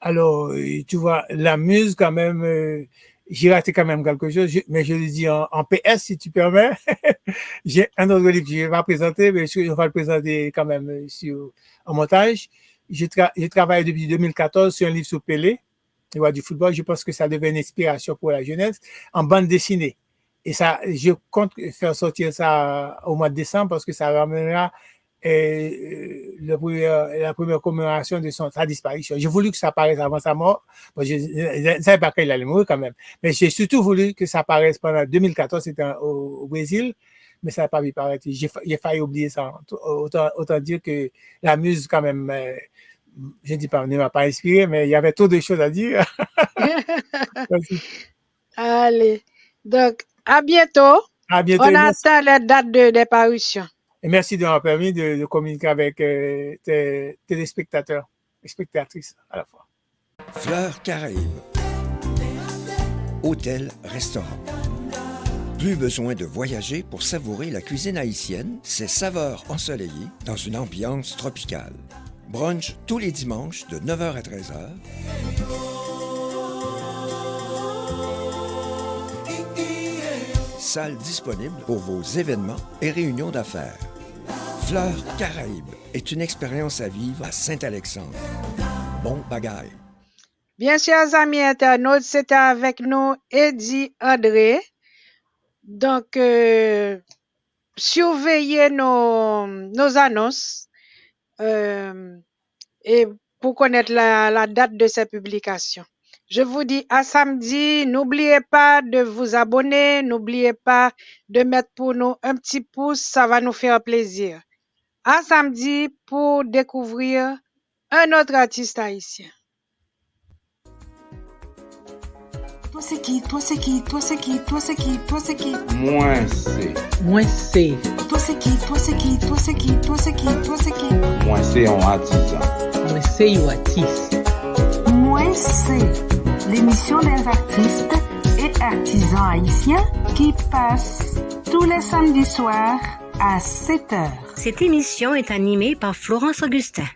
Alors, tu vois, la muse, quand même, j'ai raté quand même quelque chose, mais je le dis en PS, si tu permets. J'ai un autre livre que je vais pas présenter, mais je vais le présenter quand même en montage. Je travaille depuis 2014 sur un livre sur Pelé, du football. Je pense que ça devait une inspiration pour la jeunesse, en bande dessinée. Et ça, je compte faire sortir ça au mois de décembre parce que ça ramènera la première commémoration de sa disparition. J'ai voulu que ça apparaisse avant sa mort. Bon, je ne savais pas qu'il allait mourir quand même. Mais j'ai surtout voulu que ça apparaisse pendant 2014, c'était au Brésil. mais ça n'a pas pu paraître. J'ai failli oublier ça. Autant dire que la muse, quand même, je ne dis pas, ne m'a pas inspiré, mais il y avait trop de choses à dire. Allez. Donc, à bientôt. À bientôt. On attend la date de parution. Et merci de m'avoir permis de communiquer avec tes téléspectateurs et spectatrices à la fois. Fleurs Caraïbes. Hôtel, restaurant. Plus besoin de voyager pour savourer la cuisine haïtienne, ses saveurs ensoleillées dans une ambiance tropicale. Brunch tous les dimanches de 9h à 13h. Salle disponible pour vos événements et réunions d'affaires. Fleurs Caraïbes est une expérience à vivre à Saint-Alexandre. Bon bagaille. Bien, chers amis internautes, c'était avec nous Eddie André. Donc, surveillez nos annonces et pour connaître la date de ces publications. Je vous dis à samedi. N'oubliez pas de vous abonner. N'oubliez pas de mettre pour nous un petit pouce. Ça va nous faire plaisir. À samedi pour découvrir un autre artiste haïtien. Toi c'est qui? Toi c'est qui? Toi c'est qui? Toi c'est qui? Toi c'est qui? Moins C. Moins C. Toi c'est qui? Toi c'est qui? Toi c'est qui? Toi c'est qui? Toi c'est qui? Moins C en artisan. Moins C ou artiste. Moins C, l'émission des artistes et artisans haïtiens qui passe tous les samedis soirs à 7h. Cette émission est animée par Florence Augustin.